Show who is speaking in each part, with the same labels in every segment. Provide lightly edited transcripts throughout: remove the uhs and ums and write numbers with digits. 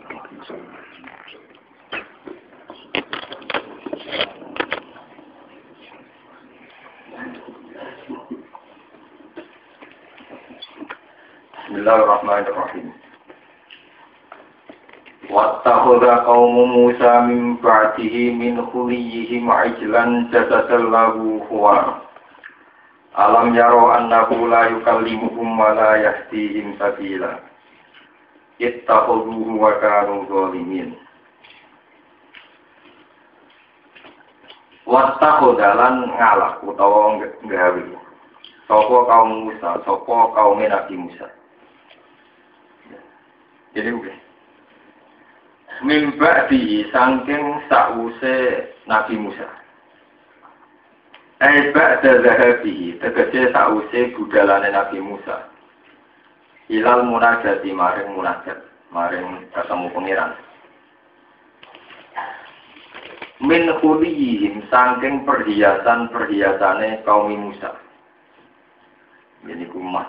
Speaker 1: Bismillahirrahmanirrahim. Wattakhadha qaumu Musa min ba'dihi min khuliyihim ajlan jasadan lahu khuwar. Alam yaro annahu la yukallimuhum wa la yahdihim sabila. Ittakhadhuhu wa kanu zalimin. Wattakhadha lan ngalak utawa nggawe sapa kaum Musa, sapa kaum Nabi Musa. Jadi oke. Mimba di saking sause Nabi Musa. Ba'da zahabihi tegese sause budalane Nabi Musa. Ilal munajati maring munajat, maring ketemu pangeran. Min khuliyihim saking perhiasan-perhiasane kaum Musa. Ini kumas.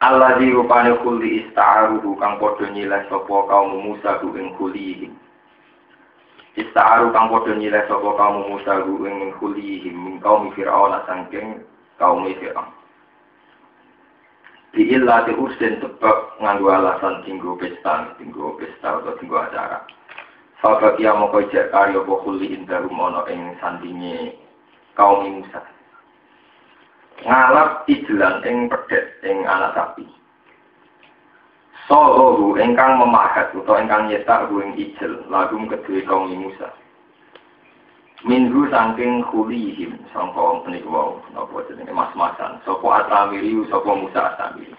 Speaker 1: Allah di rupane khuli ista'aruhu kang padha nyileh sapa kaum Musa ku ing khulihim. Ista'aru kang padha nyileh sapa kaum Musa ku ing khulihim min kaum Fir'aun saking kaum Fir'aun. Di illa di ursin sebab nganggo alasan tinggo pesta atau tinggo acara. Sabab ya moko ijek karya apa khulihim darum ana ing sandinge kaum Musa. Ngalap ijlan ing pedhet ing anak sapi. Sohu ingkang memahat utawa ingkang nyetak ing ijel lagum kedue kaum Musa. Minhu saking khulihim sangka menika wau napa jenenge mas-masan sapa atamiri sapa Musa atamiri.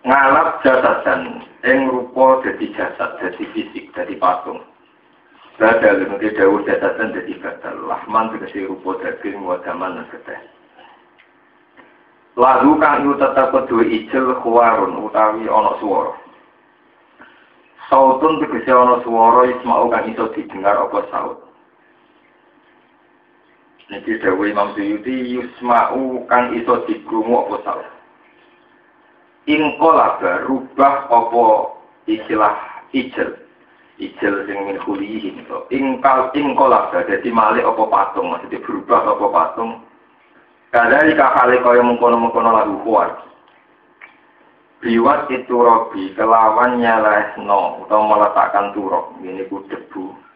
Speaker 1: Ngalap jasadan ing rupa dadi jasad, dadi fisik, dadi patung. Badal mungkin dawuh jasadan dadi badal. Lahman tegese rupa daging wa daman lan getih. Lagu kang yu tetep duwe ijel khuwarun utawi ana swara. Sautun tegese ana swara isma'u kang iso didengar apa saut. Niki dawuh Imam Suyuti yusma'u kang iso dikrungu apa saut. Ingkola berubah apa istilah ijel. Ijel sing min khulihim to. Ingkola dadi malih apa patung, maksudnya berubah apa patung. Kadari kakale kaya mengkono-mengkono lagu kuat. Biwat itu robi kelawan nyalehno atau meletakkan turok. Ini ku debu.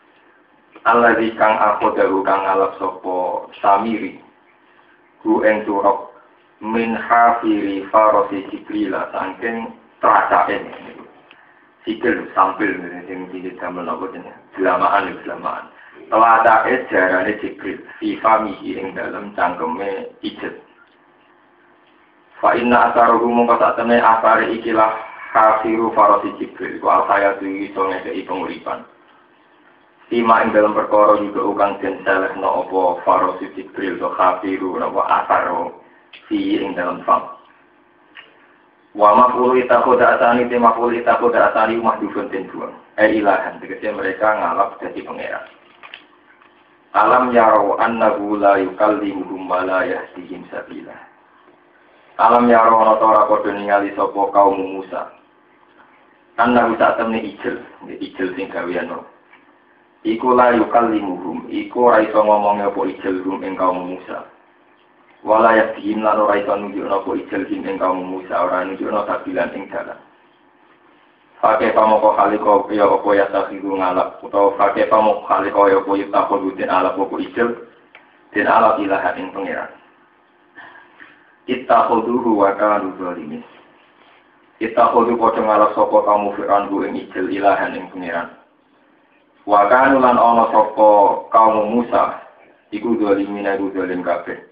Speaker 1: Allah di kang aku dahu kang alap sopo samiri. Ku eng turok min hafiri farosi Jibrila sangking teracake. Sikil sampil yang tidak damel apa jenis. Selamaan. Teladake jarane Jibril fi famihi ing dalem cangkeme ijel. Fa inna asaruhu mongko satene asare ikilah hafiru farosi Jibril wa sayatu iso ngekeki penguripan. Sima ing dalem perkara juga ukang den selehno apa farosi Jibril to hafiru napa asaro fi ing dalem fam. Wa mafulu itakoda atani te mafulu itakoda atani mahdhufun den buang. Ilahan tegese mereka ngalap dadi pangeran. Alam yaro annahu la yukallimuhum wa la yahdihim sabila. Alam yaro ana ora padha ningali sapa kaum Musa. Annahu satemene ijel sing gawean. Iku la yukallimuhum, iku ora iso ngomonge apa ijel rum ing kaum Musa. Wa la yahdihim lan ora iso nunjukno apa ijel ing kaum Musa, ora nunjukno sabilan ing dalan. Pakai pamoko kaliko ya opo ya takhiru ngalap atau pakai pamoko kaliko ya opo yutakhu den alap opo ijel den alap ilahan ing pangeran. Ittakhudhu wa kanu zalimin. Ittakhudhu padha ngalap sapa kaum Fir'aun ku ing ijel ilahan ing pangeran. Wa kanu lan ana sapa kaum Musa iku zalimin iku zalim kabeh.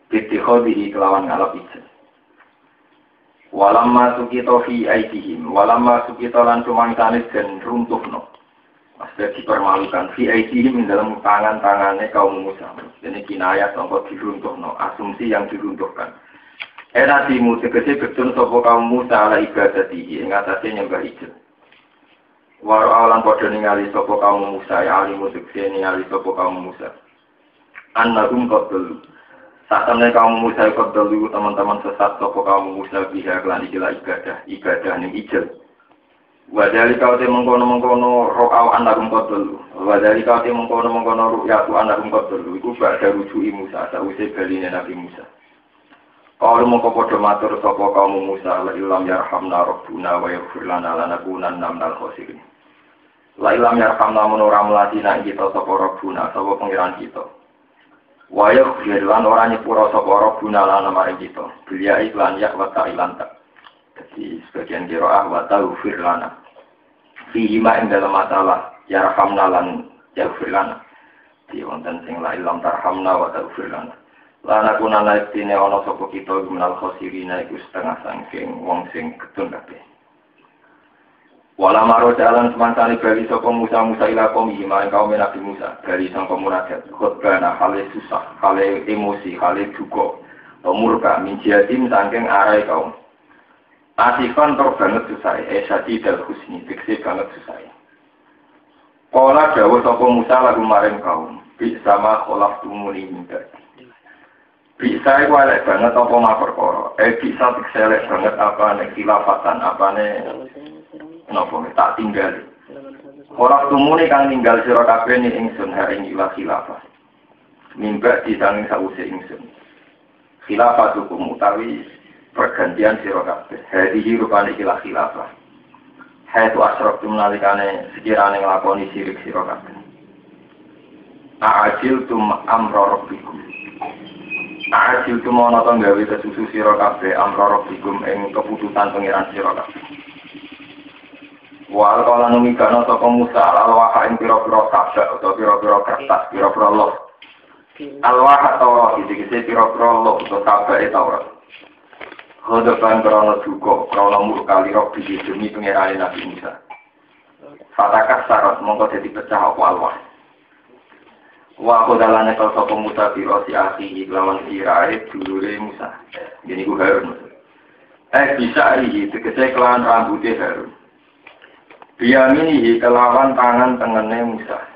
Speaker 1: Ittikhadhi kelawan ngalap ijel. Walamma sukita fi aidihim walamma sukita lan cumangsane den runtuhno maksudnya dipermalukan fi aidihim dalam tangan-tangane kaum Musa. Ini kinayah sangka diruntuhno, asumsi yang diruntuhkan. Enasimu tegese getun sapa kaum Musa ala ibadatihi ing atase nyembah ijel. Waro awalan padha ningali sapa kaum Musa ya alimu tegese ningali sapa kaum Musa. Annahum qadlu saatnya kaum Musa ikut dulu teman-teman sesat sopo kaum Musa bisa kelan ikilah ibadah ning ijel. Wadali kau te mengkono ro'au anakum qatlu. Wadali kau te mengkono ru'yatu anakum qatlu. Iku gak ada rujuki Musa, sawise baline Nabi Musa. Kalau mongko padha matur sapa kaum Musa la ilam yarhamna rabbuna wa yaghfir lana lanakunanna minal khosirin. La ilam yarhamna menora melatina kita sapa rabbuna sapa pangeran kita. Wa yaghfir lan ora nyepura sapa rabbuna lan maring kita. Bilia iklan ya wa ta'ilan tak. Jadi sebagian qiraah wa taghfir lana. Fihi ma ing dalam masalah yarhamna lan yaghfir lana. Di wonten sing la ilam tarhamna wa taghfir lana. Lana kuna naikine ana sapa kita minal khosirina iku setengah saking wong sing ketun kabeh. Wala maro jalan semangsane bali sapa Musa ila kaum iman kaum Nabi Musa dari sang pemunajat khotbana hale susah hale emosi hale duka murka minjati saking arai kaum asifan tor banget susah esati dal husni fikse banget susah. Kala dawuh sapa Musa lagu maring kaum bi sama kholaf tumuni minta. Bisa iku elek banget apa mak perkara. Bisa elek banget apa nek khilafatan apane napa tak tinggal. Ora tumune kang ninggal sira kabeh ning ingsun hari ila khilafah. Mimba disanging sawise ingsun. Khilafah hukum utawi pergantian sira kabeh. Hadihi rupane ila khilafah. Haitu asraftum nalikane sekirane nglakoni sirik sira kabeh. A'ajiltum amra rabbikum. Ajil tumono to gawe kesusu sira kabeh amra rabbikum ing keputusan pangeran sira kabeh. Wa qala numikana sapa Musa al-waha ing pira-pira kabeh utawa pira-pira kertas pira-pira loh. Al-waha Taurat iki pira-pira loh utawa kabeh Taurat. Hodokan krono duka krono murka lirok di demi pangeran Nabi Musa. Fatakas sarat mongko dadi pecah apa al-wah. Wa kodalane kal sapa Musa biro si akhi lawan sirae dulure Musa. Gini ku Harun. Bisa iki tegese kelawan rambuté Harun. Biyamini kelawan tangan tengene Musa.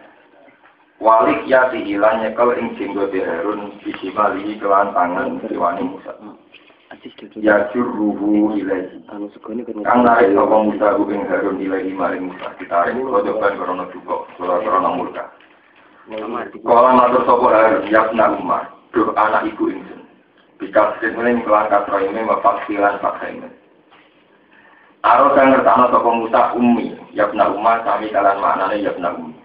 Speaker 1: Walik ya dihilang nyekel ing jenggote Harun bisimali kelawan tangan kiwane Musa. Ya ruhu ilahi. Kang narik sapa Musa ing Harun ilahi maring Musa. Ditarik kodokan krana duka, krana murka. Kala matur sapa Harun yapna Umar, duh anak ibu ingsun. Bikal sing kelan katroime mafaksilan faksaime. Aro kang ngertakno sapa Musa ummi, yapna Umar sami kalan maknane yapna ummi.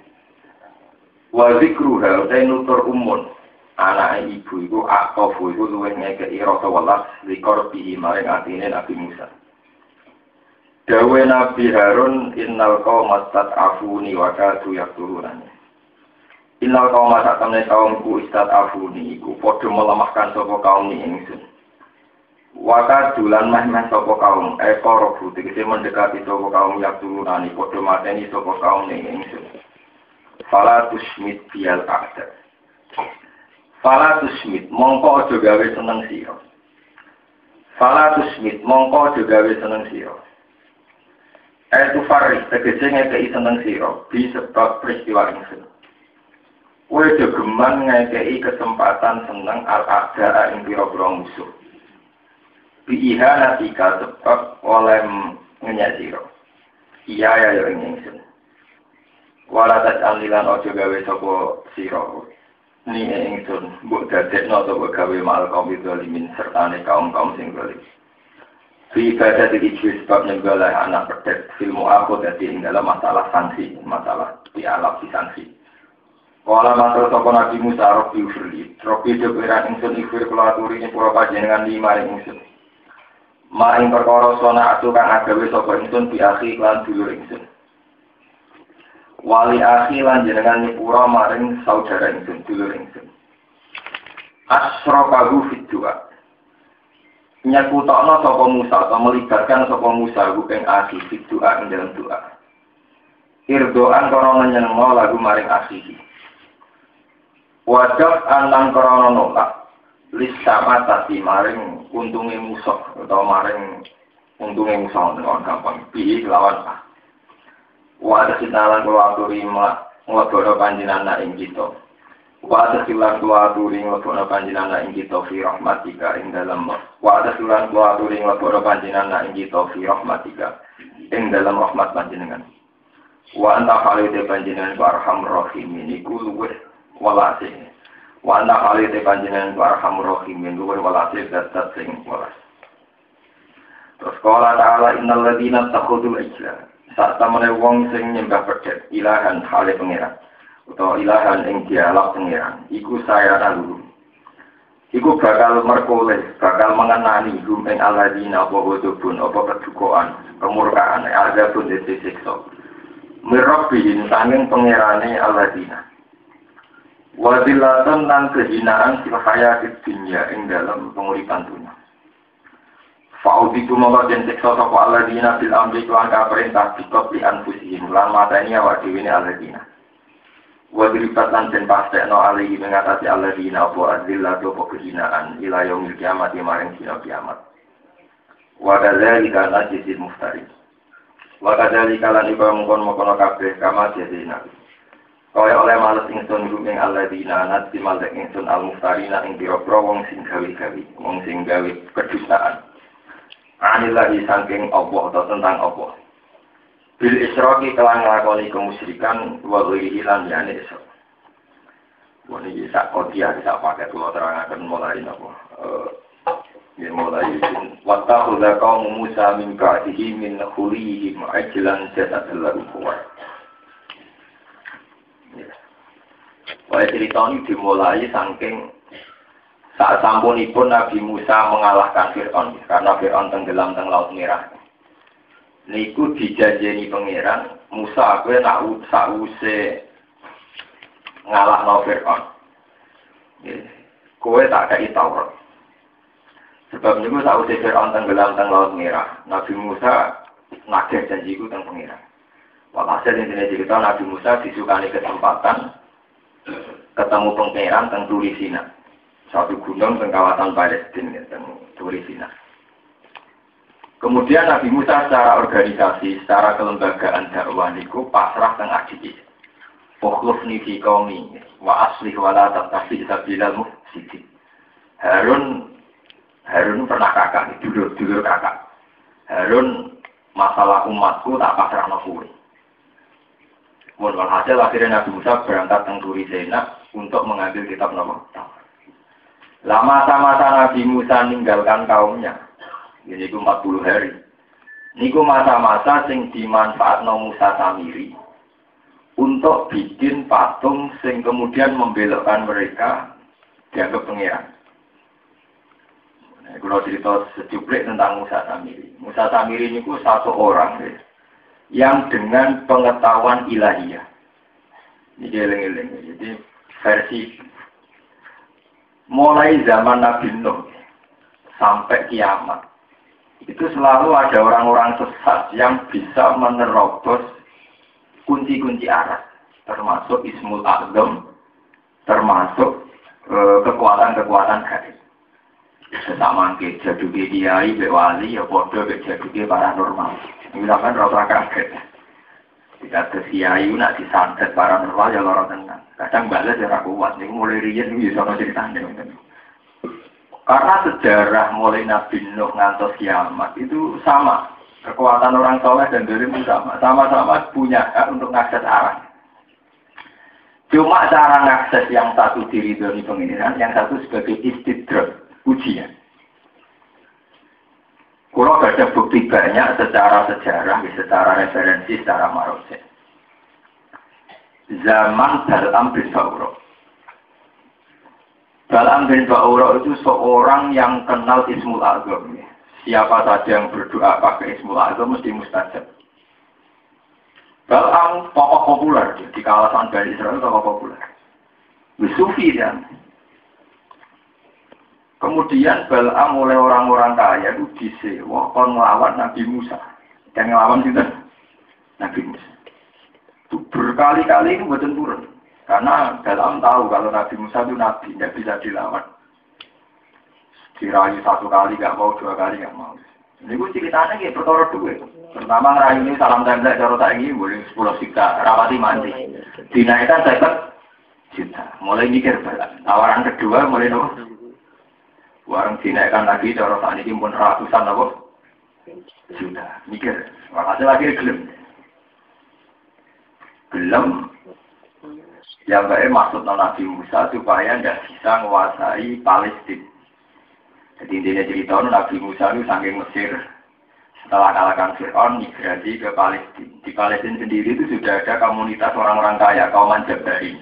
Speaker 1: Wa zikru hal nutur umun, anake ibu iku aqafu iku luwih ngekeki rasa welas likor bihi maring atine Nabi Musa. Dawe Nabi Harun innal qauma tat'afuni wa kadu yaqtulunani. Innal kaum satamne kaumku istat afuni iku padha melemahkan sapa kaum ni ingsun. Waka dulan meh sapa kaum ekor tegese mendekati sapa kaum yak turunani padha mateni sapa kaum ni ingsun. Fala tusmit bial aqda. Fala tusmit mongko aja gawe seneng sira. Fala tusmit mongko aja gawe seneng sira. Itu faris tegese ngekei seneng sira bi sebab peristiwa ingsun. Kowe jogeman ngekei kesempatan seneng al-aqda ing pira-pira musuh. Biiha natika sebab oleh ngenyek sira. Iya ya ingsun. Walatat alilan ojo gawe sapa sira. Ni ingsun mbok dadekno sapa gawe mal kaum zalimin sertane kaum-kaum sing zalim. Fi ibadah iki sebab nenggalah anak pedet filmu aku dadi ing dalam masalah sanksi, masalah dialog di sanksi. Kala matur sapa Nabi Musa Rabbi ufirli, Rabbi jebera ingsun ifir kula aturi ing pura panjenengan lima ingsun. Maring perkara sona atu kang agawe sapa ingsun bi akhi lan dulur ingsun. Wali akhi lan jenengan nyepura maring saudara ingsun dulur ingsun. Asrokahu fit du'a. Nyakutokno sapa Musa atau melibatkan sapa Musa ing akhi fit du'a ing dalam doa. Irdoan korona nyenengno lagu maring akhi. Wajab anang korona nolak listama tadi maring untungnya musuh atau maring untungnya musuh dengan gampang pilih lawan ah. Wadah sinalan keluaturi ngelakono panjenengan ing kita. Wadah silan keluaturi ngelakono panjenengan ing kita fi rahmatika ing dalam. Wadah silan keluaturi ngelakono panjenengan ing kita fi rahmatika ing dalam rahmat panjenengan. Wa anta khalite panjenengan ku arhamur rahimin iku luwih walase. Wa anta khalite panjenengan ku arhamur rahimin luwih walase zat sing welas. Terus qala ta'ala innal ladzina takhudul ijla sak temene wong sing nyembah pedhet ilahan hale pangeran utawa ilahan ing dialog pangeran iku saya lalu iku bakal merkoleh bakal mengenani hum ing alladzina apa hudubun apa kedukaan kemurkaan ada pun disiksa mirabbihin sanging pangerane alladzina wadilatan lan kehinaan fil hayatid dunya ing dalam penguripan dunia. Fa'udiku mongko den siksa sapa alladzina bil amri lan perintah dikot li anfusihim lan mateni awak dhewe ne alladzina. Wa diribat lan den pastekno alihi mengatasi alladzina apa azillah apa kehinaan ila yaumil kiamat maring dina kiamat. Wa kadzalika najzil muftari. Wa kadzalika lan iku mongkon-mongkon kabeh kama jazina. Kaya oleh males ingsun ing alladzina nati malek ingsun al-muftarina ing pira-pira wong sing gawe-gawe, wong sing gawe kedustaan. Anillahi saking Allah atau tentang Allah. Bil isyraki kelan nglakoni kemusyrikan wa ghairi lan yani isra. Wong iki sak kodia sak paket kula terangaken mulai napa. Ya mulai wattakhudha qaum Musa min ba'dihi min khulihim ajlan jasadallahu kuwat. Wah cerita ini dimulai saking saat sampunipun Nabi Musa mengalahkan Fir'aun karena Fir'aun tenggelam teng Laut Merah. Niku dijanjeni pangeran Musa kowe nak sause ngalahno Fir'aun. Kowe tak kei Taurat. Sebab niku sause Fir'aun tenggelam teng Laut Merah, Nabi Musa nagih janjiku teng pangeran. Walhasil intine cerita Nabi Musa disukani kesempatan ketemu pangeran teng Turi Sina. Satu gunung teng kawasan Palestina teng Turi Sina. Kemudian Nabi Musa secara organisasi, secara kelembagaan dakwah niku pasrah teng adik. Fakhlufni fi qaumi wa aslih wa la tattabi sabilal mufsidin. Harun pernah kakak, dulur kakak. Harun masalah umatku tak pasrahno kowe. Walhasil akhirnya Nabi Musa berangkat teng Turi Sina untuk mengambil kitab Taurat. Lama masa-masa Nabi Musa meninggalkan kaumnya, ini itu 40 hari. Niku masa-masa sing dimanfaatno Musa Samiri untuk bikin patung sing kemudian membelokkan mereka dianggap pangeran. Kalau cerita sejuplik tentang Musa Samiri. Musa Samiri niku satu orang yang dengan pengetahuan ilahiyah. Ini eling-eling. Jadi versi mulai zaman Nabi Nuh sampai kiamat itu selalu ada orang-orang sesat yang bisa menerobos kunci-kunci arah, termasuk Ismul A'zam, termasuk kekuatan-kekuatan gaib. Sesama ke jaduke kiai, be wali, ya podo be jaduke paranormal. Ini kan rasa kaget. Jika kiai nak disantet paranormal ya loro tenan. Kadang balas ya kuat, ini mulai riyen bisa ceritanya. Karena sejarah mulai Nabi Nuh ngantos kiamat itu sama. Kekuatan orang soleh dan dolim itu sama. Sama-sama punya hak untuk mengakses arah. Cuma cara mengakses yang satu diridhoi pengiran, yang satu sebagai istidrak, ujian. Kalau ada bukti banyak secara sejarah, secara referensi, secara marojek. Zaman Bal'am bin Ba'ura. Bal'am bin Ba'ura itu seorang yang kenal Ismul A'zam. Siapa saja yang berdoa pakai Ismul A'zam mesti mustajab. Bal'am tokoh populer di kawasan Bani Israel, tokoh populer. Sufi dan kemudian Bal'am oleh orang-orang kaya itu disewa kon melawan Nabi Musa. Yang melawan itu Nabi Musa. Itu berkali-kali itu betul turun. Karena Bal'am tahu kalau Nabi Musa itu Nabi, tidak bisa dilawan. Dirayu satu kali nggak mau, dua kali nggak mau. Ini gue ceritanya kayak perkara duit. Pertama ngerayu ini salam tembak cara tak ini boleh 10 juta, rapati mandi. Dinaikkan 50 juta. Mulai mikir Bal'am. Tawaran kedua mulai nopo. Warung dinaikkan lagi, cara saat ini pun ratusan apa? juta. Mikir, makanya lagi gelem. Ya baik maksud Nabi Musa supaya tidak bisa menguasai Palestina. Jadi intinya cerita Nabi Musa itu saking Mesir setelah kalahkan Fir'aun migrasi ke Palestina. Di Palestina sendiri itu sudah ada komunitas orang-orang kaya, kaum Jabari.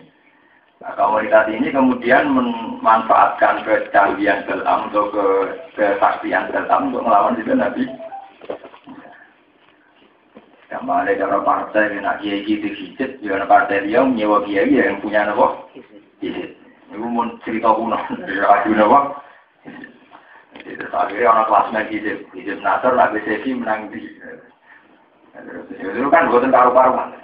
Speaker 1: Nah, komunitas ini kemudian memanfaatkan kecanggihan Balaam atau kesaktian Balaam untuk melawan juga Nabi. Sama ada cara partai nak kiai gitu hijit, jangan partai dia menyewa kiai yang punya apa? Hijit. Ibu mau cerita kuno, aju apa? Itu akhirnya orang kelasnya hijit Nasr, Nabi Sesi menang di. Itu kan buatan karu-karuan.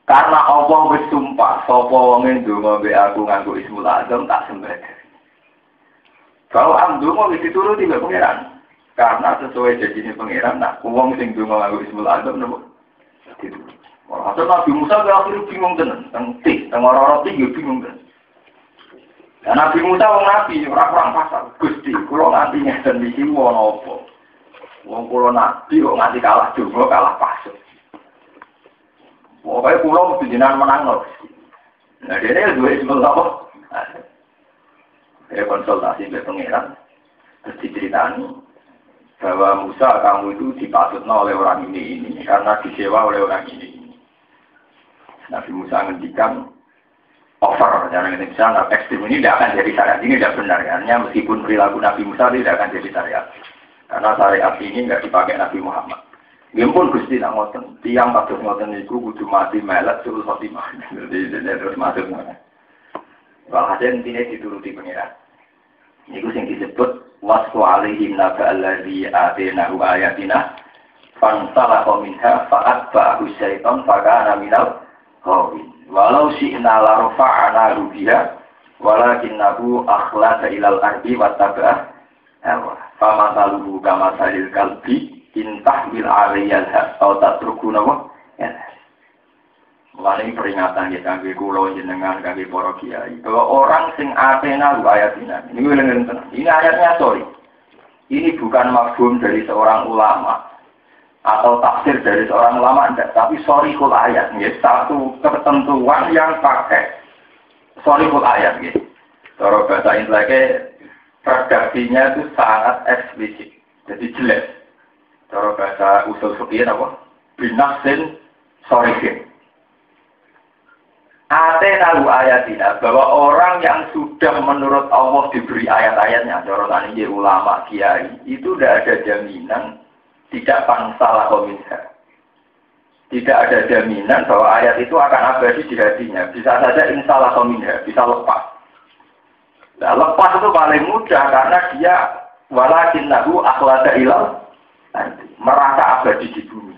Speaker 1: Karena Allah bersumpah, sopo wongin dungo be aku nganggo Ismul Azam tak sembah. Kalau amdungo wis dituruti mbek pangeran. Karena sesuai janjine pangeran, nah wong sing dungo nganggo Ismul Azam nopo? Dituruti. Walhasil Nabi Musa akhirnya bingung tenan, teng ora-ora tinggi bingung tenan. Dan Nabi Musa wong nabi ora kurang pasal. Gusti, kula nganti ngeten iki wono apa? Wong kula nabi kok nganti kalah dungo kalah pasal. Pokoknya pulau jenengan menang loh. Nah dia ini dua Ismul apa? Saya konsultasi dengan pangeran, terus diceritani bahwa Musa kamu itu dipasutna oleh orang ini karena disewa oleh orang ini. Nabi Musa ngendikan over, jangan Indonesia nggak ekstrim ini tidak akan jadi syariat, ini tidak benar karena meskipun perilaku Nabi Musa tidak akan jadi syariat karena syariat ini nggak dipakai Nabi Muhammad. Gimpun Gusti nak ngoten, tiang kados ngoten niku kudu mati melet terus khotimah. Jadi terus masuk mana. Walhasil intine dituruti pangeran. Niku sing disebut wasqu alaihim naba allazi atenahu ayatina fansalakha minha fa'atba'ahu syaitan fakana minal ghawin. Walau syi'na la rafa'ana biha walakinnahu akhlasa ilal ardi wattaba'a hawa. Famasaluhu kamasalil kalbi intah bil aliyal atau tak terguna wah ya. Mulai peringatan kita kangge kula jenengan kangge para kiai bahwa orang sing atena ayatina ini wilengen tenan. Ini ayatnya sorry. Ini bukan mafhum dari seorang ulama atau tafsir dari seorang ulama enggak, tapi sorry kul ayat nggih, satu ketentuan yang pakai sorry kul ayat nggih. Cara bahasa Inggrisnya redaksinya itu sangat eksplisit. Jadi jelas. Cara bahasa usul fikih apa? Binasin sorihin. Atena ayatina bahwa orang yang sudah menurut Allah diberi ayat-ayatnya, cara tani ulama kiai itu tidak ada jaminan tidak pangsal minha. Tidak ada jaminan bahwa ayat itu akan abadi di hatinya. Bisa saja insalah minha, bisa lepas. Nah, lepas itu paling mudah karena dia walakinnahu akhlasa ilal merasa abadi di bumi.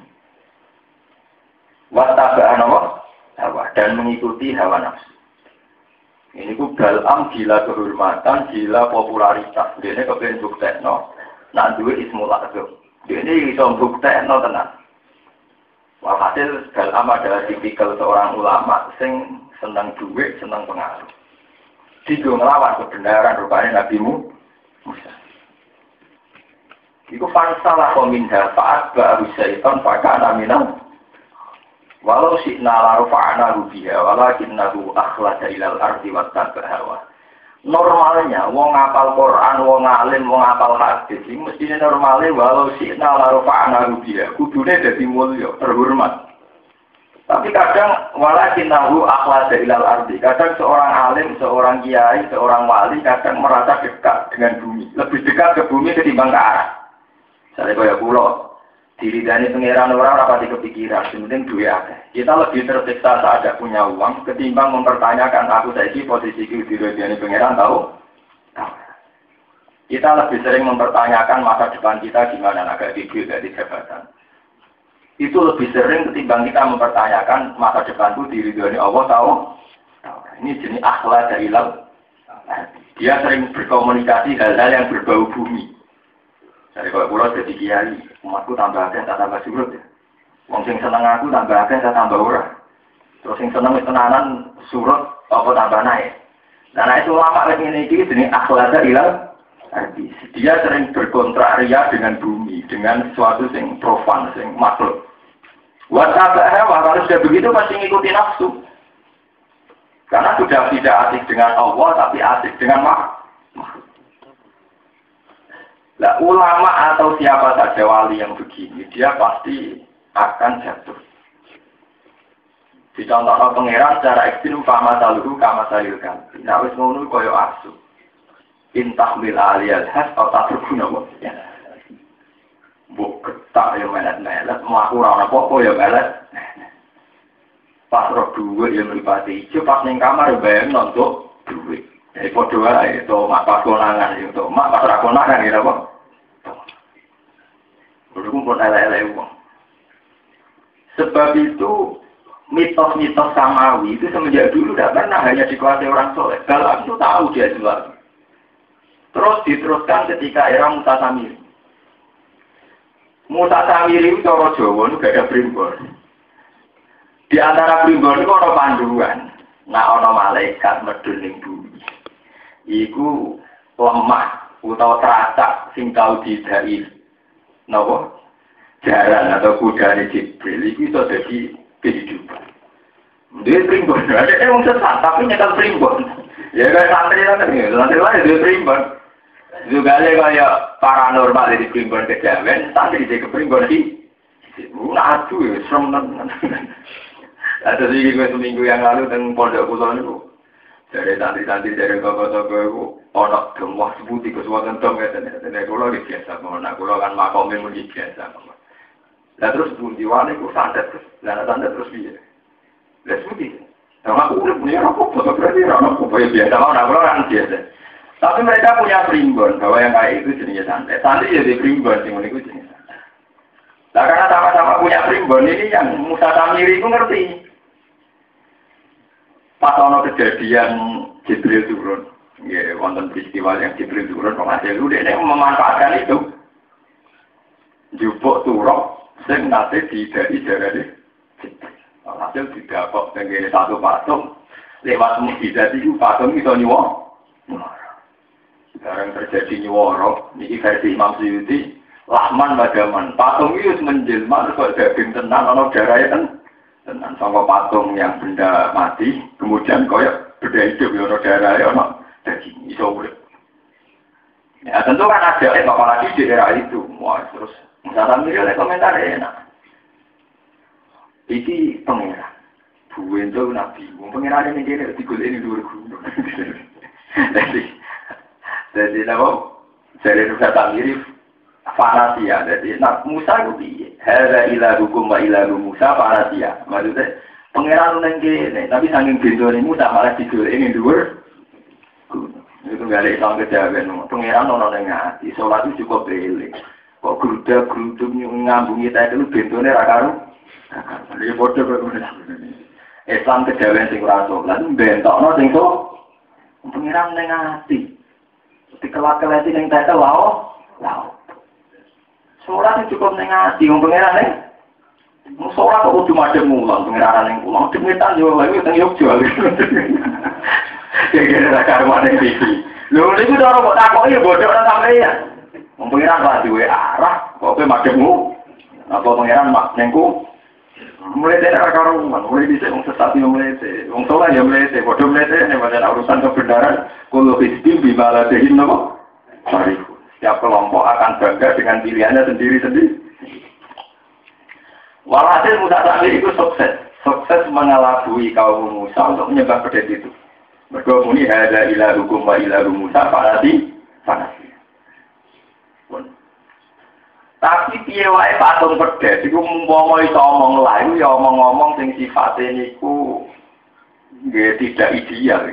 Speaker 1: Wattaba'an hawa dan mengikuti hawa nafsu. Ini ku Balaam gila kehormatan, gila popularitas. Dia ini kepengen buktekno, nak duwe Ismul Azam. Dia ini bisa buktekno tenan. Walhasil Balaam adalah tipikal seorang ulama sing senang duit, senang pengaruh. Dia ngelawan kebenaran rupanya Nabi Musa. Iku fansalah minha fa'at ba'ru syaitan fakana minal walau syi'na la rafa'na biha walakinnahu akhlasa ilal ardi wattaba'a hawa. Normalnya wong ngapal Quran, wong alim, wong ngapal hadis iki mestine normale walau syi'na la rafa'na biha kudune dadi mulya, terhormat. Tapi kadang walakinnahu akhlasa ilal ardi. Kadang seorang alim, seorang kiai, seorang wali kadang merasa dekat dengan bumi, lebih dekat ke bumi ketimbang ke arah. Saya kaya pulau, diridani pangeran orang rapati kepikiran, penting duit akeh. Kita lebih tersiksa saat ada punya uang, ketimbang mempertanyakan aku saiki posisiku diridani pangeran tahu? Kita lebih sering mempertanyakan masa depan kita gimana, agak gigil dari jabatan. Itu lebih sering ketimbang kita mempertanyakan masa depanku diridani Allah tahu? Ini jenis akhlak dari laut. Dia sering berkomunikasi hal-hal yang berbau bumi. Dari kalau pulau jadi kiai, umatku tambah akeh, tak tambah surut ya. Wong sing seneng aku tambah akeh, tak tambah ora. Terus sing seneng tenanan surut, apa tambah naik. Nah itu ulama lagi ini jenis akhlak ilal. Dia sering berkontraria dengan bumi, dengan sesuatu yang profan, yang makhluk. Wataba'a hawa, kalau sudah begitu pasti ngikuti nafsu. Karena sudah tidak asik dengan Allah, tapi asik dengan makhluk. Nah, ulama atau siapa saja wali yang begini, dia pasti akan jatuh. Dicontohkan pangeran secara ekstrim, fama saluhu kama salilkan. Nah, wis ngono koyo asu. Intahmil aliyal has atau terguna ya. Buk ketak ya melet-melet, mlaku ora apa-apa ya melet. Pas roh duit yang meripati hijau, pas ning kamar bayang nonton duit. Jadi podo wae to mak pas konangan itu, mak pas ra konangan ya apa? Kudu pun elek-elek wong. Sebab itu mitos-mitos samawi itu semenjak dulu tidak pernah hanya dikuasai orang soleh. Kalau itu tahu dia jual. Terus diteruskan ketika era Musa Samiri. Musa Samiri itu cara Jawa itu gak ada primbon. Di antara primbon itu ada panduan. Nah, ada malaikat medun ning bumi. Iku lemah utawa teracak sing tau didai. Napa? Jaran atau kuda di Jibril itu iso dadi kehidupan. Dia primbon. Ada yang sesat tapi nyekel primbon. Ya kayak santri lah dia primbon. Juga ada kayak paranormal di primbon kejawen, santri di primbon di. Aduh, serem banget. Ada lagi gue seminggu yang lalu dengan pondok pulau itu. Dari santri-santri dari toko-toko itu, orang gemah sebuti ke suatu tentang katanya. Kulo biasa, mana kulo kan makomin mesti biasa. Lah terus bundiwane ku santet terus, lah santet terus piye? Lah sebuti. Sama aku udah punya rokok, berarti rokok biasa, mana kulo kan biasa. Tapi mereka punya primbon, bahwa yang kayak itu jenisnya santet. Santet jadi primbon, yang itu jenis santet. Nah karena sama-sama punya primbon, ini yang Musa Samiri itu ngerti. Pas ono kejadian Jibril turun, ya wonten peristiwa yang Jibril turun, penghasil itu dia memanfaatkan itu. Jupuk turok, sing nate didai darah hasil didapat dengan satu patung, lewat mukjizat itu patung itu nyuwara. Sekarang terjadi nyuwara, ini versi Imam Suyuti, Lahman Madaman. Patung itu menjelma, terus daging tenan, ada darahnya kan. Tenan sama patung yang benda mati, kemudian koyok benda hidup, ada darahnya, ada daging, itu boleh. Ya tentu kan ada, apalagi di era itu. Wah, terus, misalnya mirip komentar enak. Iki pengeran. Buwe itu nabi. Pengeran ini dia digolek ini dua gunung. Jadi apa? Jadi Musa mirip fanatia. Jadi Musa itu piye? Hada ilahukum wa ilahu Musa fanatia. Maksudnya pengeran nang kene, tapi saking bendone Musa malah digolek ini dua gunung. Itu enggak ada isang kejawen. Pengeran ono ning ati. Salat itu cukup belik. Kok grudak-gruduk ngambungi ta itu bendone ra karo. Dia bodoh berguna. Islam kejawen sing ora salat bentokno sing sok pengiran ning ati. Dikelak-kelati ning tetel lao. Salat cukup ning ati wong pengiran ning. Wong salat kok kudu madhep mulang pengiran ning pulau. Demetan yo wae teng Yogyakarta. Kira-kira karwane iki. Lho niku cara kok takoki bodoh ora sampeyan. Wong pengiran lak duwe arah kok kowe madhepmu. Apa pengiran mak nengku mulai dari akaruman, mulai bisa sesat yang mulai dari, soleh yang mulai dari, bodoh mulai dari, ini pada urusan kebenaran, kalau hisbim bimala dehin nama, mariku. Setiap kelompok akan bangga dengan pilihannya sendiri-sendiri. Walhasil Musa Samiri itu sukses mengelabui kaum Musa untuk menyembah pedet itu. Mereka muni hada ilahukum wa ilahu Musa fanasi. Tapi piye wae patung pedet iku umpama iso omong layu ya omong-omong sing sifate niku nggih tidak ideal.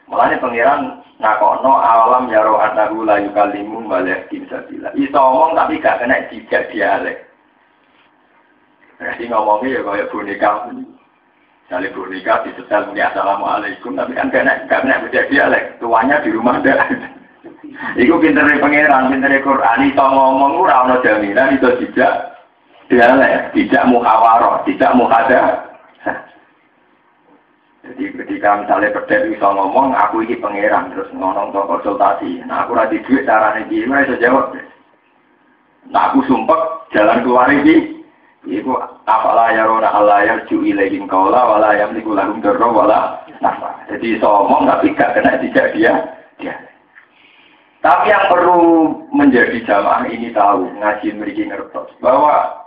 Speaker 1: Mulane pangeran nakono alam ya ro anahu la yukallimu malakin sabila. Iso omong tapi gak kena dijak dialek. Berarti ngomongnya ya kayak boneka. Misalnya boneka disetel muni assalamualaikum tapi kan gak kena dijak dialek. Tuanya di rumah ndak. Iku pintere pangeran, pintere Quran, itu ngomong ora ana jaminan itu tidak dialek, tidak muhawarah, tidak muhada. Jadi ketika misalnya pedek bisa ngomong, aku ini pangeran terus ngomong konsultasi. Nah aku nanti duit caranya gimana bisa jawab. Nah aku sumpah jalan keluar ini. Iku apalah ya rona Allah ya cuci lagi kaulah wala yang dikulahum dorong wala nafas. Jadi somong tapi gak kena tidak dia. Tapi yang perlu menjadi jamaah ini tahu ngaji memiliki ngertos bahwa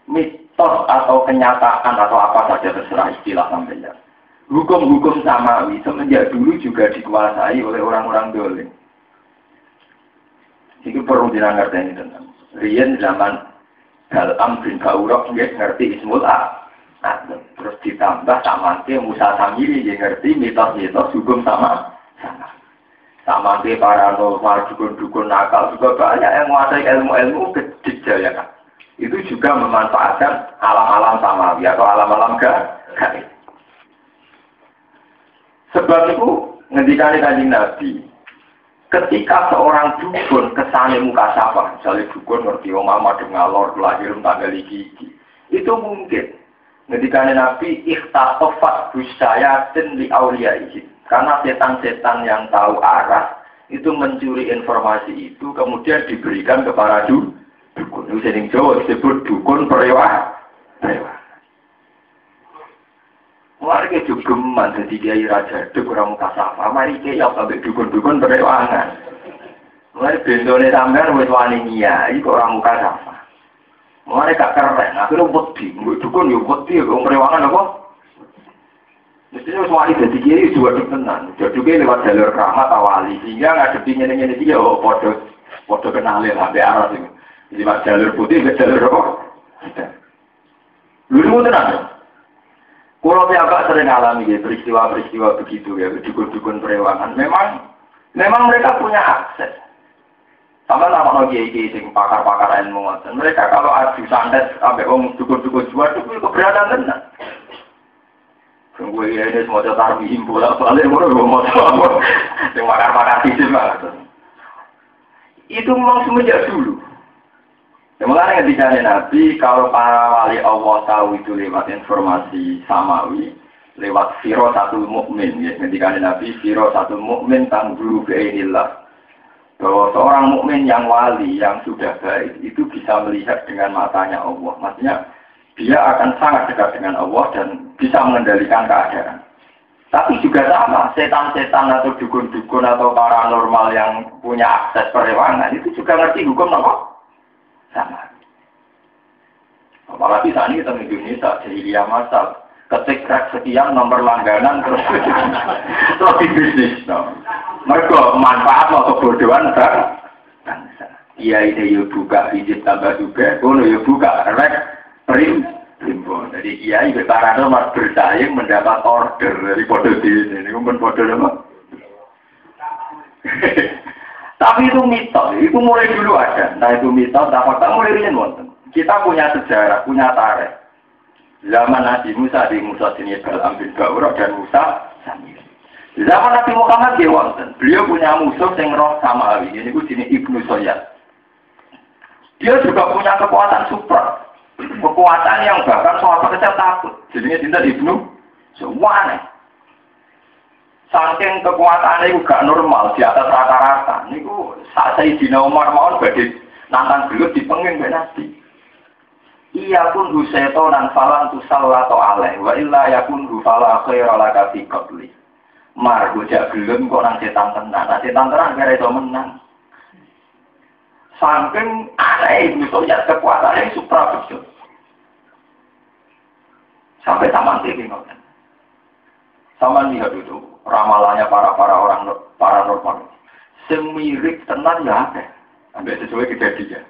Speaker 1: mitos atau kenyataan atau apa saja terserah istilah sampai ya. Hukum-hukum samawi semenjak dulu juga dikuasai oleh orang-orang dolim. Itu perlu dingerti tentang. Rian zaman Galam bin Baurok ngerti Ismul terus ditambah sama Musa Samiri dia ngerti mitos-mitos hukum sama paranormal, dukun-dukun nakal juga banyak yang menguasai ilmu-ilmu kejayaan. Itu juga memanfaatkan alam-alam samawi atau alam-alam gaib. Sebab itu ngendikane Kanjeng Nabi ketika seorang dukun kesane muka sapa, misalnya dukun ngerti omah madhep ngalor lahir tanggal iki. Itu mungkin ngendikane Nabi ikhtatafat busyayatin li auliyaih. Karena setan-setan yang tahu arah itu mencuri informasi itu kemudian diberikan kepada dukun. Itu sering Jawa disebut dukun perewa. Mari kita jogeman jadi kiai raja duk ora muka sapa. Mari kita sampai dukun-dukun berewangan. Mari bendone sampean wis wani nyai kok ora muka sapa. Mari gak keren, akhirnya wedi, dukun yo wedi kok berewangan apa? Mestinya wali jadi kiai juga tenan. Jadi kiai lewat jalur rahmat awali sehingga ngadepi ngene-ngene iki yo padha kenalin sampai arah sing. Lewat jalur putih ke jalur apa? Lulu tenan. Kalau pihak sering alami ya, peristiwa-peristiwa begitu ya, dukun-dukun perewangan. Memang mereka punya akses. Sama lagi sing pakar-pakar ilmu. Mereka kalau adu santet sampai dukun-dukun jual itu keberatan tenan. Sungguh ini semua taruh himpunan soalnya mau yang pakar-pakar fisik banget. Itu memang semenjak dulu. Sebenarnya ketika Nabi, kalau para wali Allah tahu itu lewat informasi samawi, lewat firasatun mukmin, ya. Ketika Nabi firasatun mukmin tangguru bi'inillah. Bahwa seorang mukmin yang wali, yang sudah baik, itu bisa melihat dengan matanya Allah. Maksudnya, dia akan sangat dekat dengan Allah dan bisa mengendalikan keadaan. Tapi juga sama, setan-setan atau dukun-dukun atau paranormal yang punya akses perewangan, itu juga ngerti hukum apa? Sama. Apalagi saat ini kita di Indonesia, jahiliyah masal, ketik sekian nomor langganan terus di bisnis. Mereka manfaat atau kebodohan bangsa. Iya ini yuk buka izin tambah juga, kono yuk buka primbon. Jadi iya paranormal bersaing mendapat order dari podo ini pun podo apa? Tapi itu mitos, itu mulai dulu ada. Nah itu mitos, fakta mulai riyen wonten. Kita punya sejarah, punya tarikh. Zaman Nabi Musa di Musa sini Galam bin Baurok dan Musa Samiri. Zaman Nabi Muhammad di wonten. Beliau punya musuh yang roh samawi. Ini ku jenis Ibnu Soyad. Dia juga punya kekuatan super. Kekuatan yang bahkan sahabat kecil takut. Jadinya cinta Ibnu semua aneh. Saking kekuatannya itu gak normal di atas rata-rata. Ini saat Sayyidina Umar mohon badhe nantang gelut dipenging mbek Nabi. Iya pun huseto dan falan tusallato alaih wa illa yakun fala khaira laka fi qabli. Mar bocah gelem kok nang setan tenan. Nah setan tenan kira iso menang. Saking aneh itu ya kekuatannya supra betul. Sampai taman TV ngoten. Sama lihat itu ramalannya para orang paranormal. Semirip tenan ya ada. Sampai sesuai kejadian.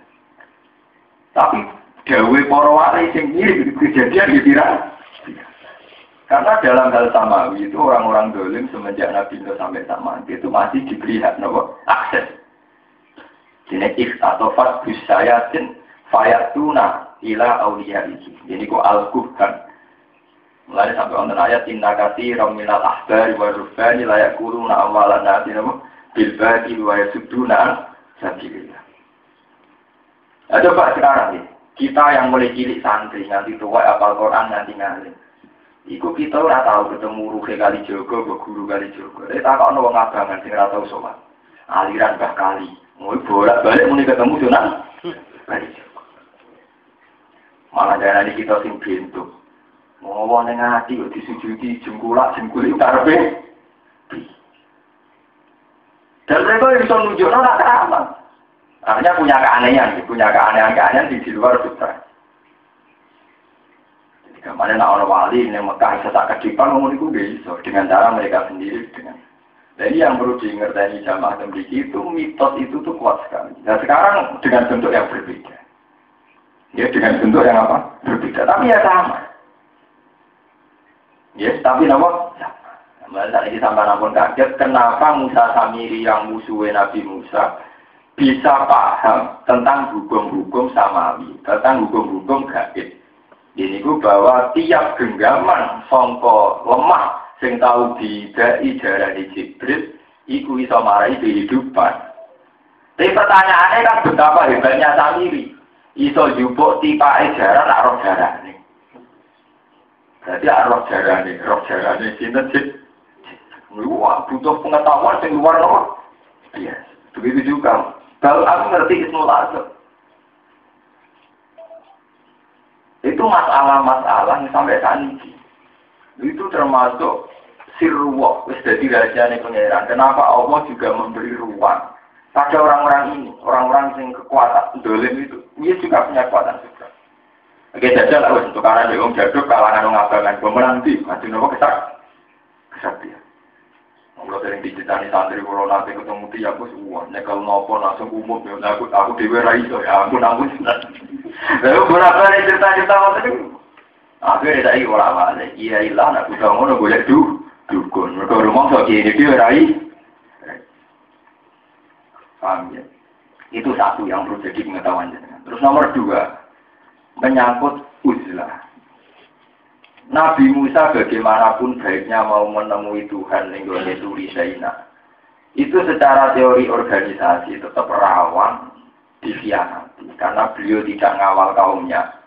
Speaker 1: Tapi dawe para wali sing mirip kejadian dikira. Karena dalam hal samawi itu orang-orang dolim semenjak Nabi Nuh sampai sama itu masih diberi hak akses. Jenis atau fatbus sayatin fayatuna ila awliyaiki. Jadi kok al-kubhan. Mulai sampai wonten ayat inna katsiran minal ahbari wa rubbani la yaquluna amalan nasi bil batil wa yasudduna sabilillah. Coba sekarang nih, kita yang mulai cilik santri nanti tua apal Quran nanti ngalim. Iku kita ora tahu ketemu Ruhe Kalijogo, guru Kalijogo. Takokno wong abangan sing ora tau sholat. Aliran Mbah Kali. Mau bolak-balik muni ketemu Sunan Kalijogo. Malah darani kita sing bentuk. Mau ning ati kok disujudi jengkulak karepe. Dan mereka bisa nunjukno ora keramat. Artinya punya keanehan di luar fitrah. Kemarin orang wali yang Mekah sesak kedipan ngomong itu bisa dengan cara mereka sendiri dengan. Jadi yang perlu diingatkan jamaah tembiqi itu mitos itu tuh kuat sekali. Nah sekarang dengan bentuk yang berbeda. Ya dengan bentuk yang apa? Berbeda. Tapi ya sama. Ya tapi nama sama. Saat ini sampai namun kaget kenapa Musa Samiri yang musuhnya Nabi Musa bisa paham tentang hukum-hukum samawi, tentang hukum-hukum gaib. Ini ku bahwa tiap genggaman songko lemah sing tahu bidai jarani Jibril iku iso marai kehidupan. Tapi pertanyaannya kan betapa hebatnya Samiri iso jupuk tipae jaran roh jarane. Berarti roh jarane sinten sih? Wah, butuh pengetahuan sing luar luar. Iya, begitu juga. Kalau aku ngerti Ismul Azam. Itu masalah-masalah yang sampai saat ini. Itu termasuk sirruwah, wis dadi rahasiane pangeran. Kenapa Allah juga memberi ruang pada orang-orang ini, orang-orang yang kekuatan dolim itu. Dia juga punya kekuatan juga. Oke, jajal lah untuk karena dia jaduk kalangan ngabangan pemenanti, mati nopo kesaktian. Kalau sering diceritani santri kalau nanti ketemu dia aku semua, nyekel nopo langsung umum ya, aku dewe raiso ya, ampun. Lalu berapa nih cerita-cerita waktu itu? Akhirnya saya orang balik, iya ilah, nak bisa ngono boleh dukun. Mereka rumah so gini dia rai. Paham ya? Itu satu yang perlu jadi pengetahuan. Terus nomor 2, menyangkut uzlah. Nabi Musa bagaimanapun baiknya mau menemui Tuhan nenggone tulisaina. Itu secara teori organisasi tetap rawan dikhianati karena beliau tidak ngawal kaumnya.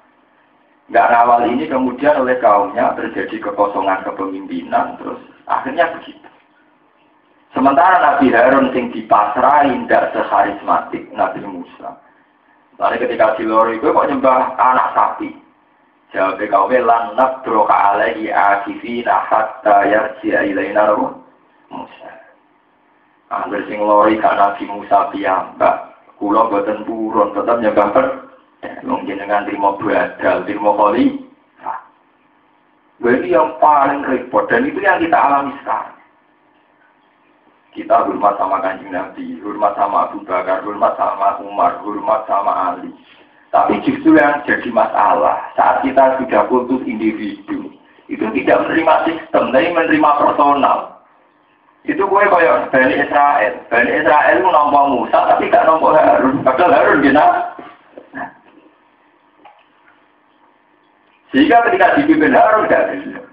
Speaker 1: Nggak ngawal ini kemudian oleh kaumnya terjadi kekosongan kepemimpinan terus akhirnya begitu. Sementara Nabi Harun sing dipasrahin tidak seharismatik Nabi Musa. Lalu ketika Silori itu kok nyembah anak sapi. Jawab kaumnya lan nabroka alaihi akifina hatta yarji'a ilaina Musa. Angger sing lori ka Nabi Musa piyambak. Kula boten purun tetep nyembah mungkin dengan terima badal, terima koli. Jadi yang paling repot dan itu yang kita alami sekarang. Kita hormat sama Kanjeng Nabi, hormat sama Abu Bakar, hormat sama Umar, hormat sama Ali. Tapi justru yang jadi masalah saat kita sudah kultus individu itu tidak menerima sistem, tapi menerima personal. Itu gue kayak Bani Israel. Bani Israel itu nampak Musa tapi gak nampak Harun. Padahal Harun gimana? Sehingga ketika dipimpin Harun gak ada.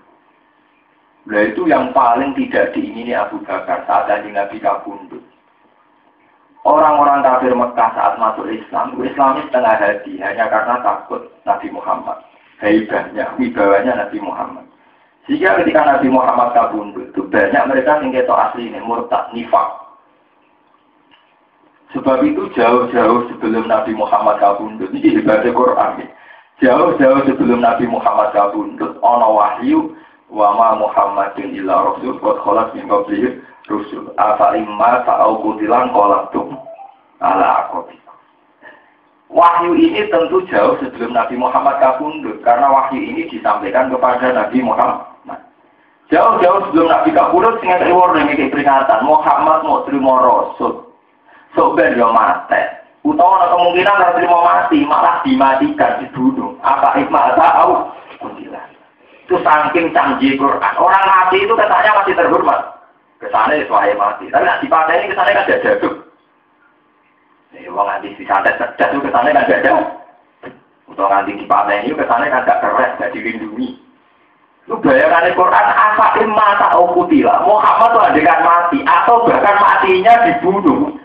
Speaker 1: Nah itu yang paling tidak diingini Abu Bakar saat Nabi kabundut. Orang-orang kafir Mekah saat masuk Islam, Islamis setengah hati hanya karena takut Nabi Muhammad. Hebatnya, wibawanya Nabi Muhammad. Sehingga ketika Nabi Muhammad kabundut, itu banyak mereka yang ketok asli ini, murtad, nifak. Sebab itu jauh-jauh sebelum Nabi Muhammad kabundut, ini hebatnya Quran. Jauh-jauh sebelum Nabi Muhammad kabundut, ana wahyu, wa ma Muhammadin illa rasul, qad khalat min qablihi rusul. Afa imma ta'au kutilan qalatum ala aqabikum. Wahyu ini tentu jauh sebelum Nabi Muhammad kabundut karena wahyu ini disampaikan kepada Nabi Muhammad. Jauh-jauh sebelum Nabi kabundut sing ngene warning iki peringatan Muhammad mau terima rasul. Sok ben yo mate. Utawa kemungkinan ora terima mati, malah dimatikan dibunuh. Apa ikma ta'au kutilan. Itu saking canggih Quran. Orang mati itu katanya masih terhormat. Kesana sesuai mati. Tapi nak dipateni kesana kan ada jaduk. Wong nanti disantet cerdas itu kesana kan ada. Untuk nanti dipateni itu kesana kan gak keres, gak dilindungi. Lu bayangkan Quran apa imma ta'au kutila. Muhammad itu adegan mati atau bahkan matinya dibunuh.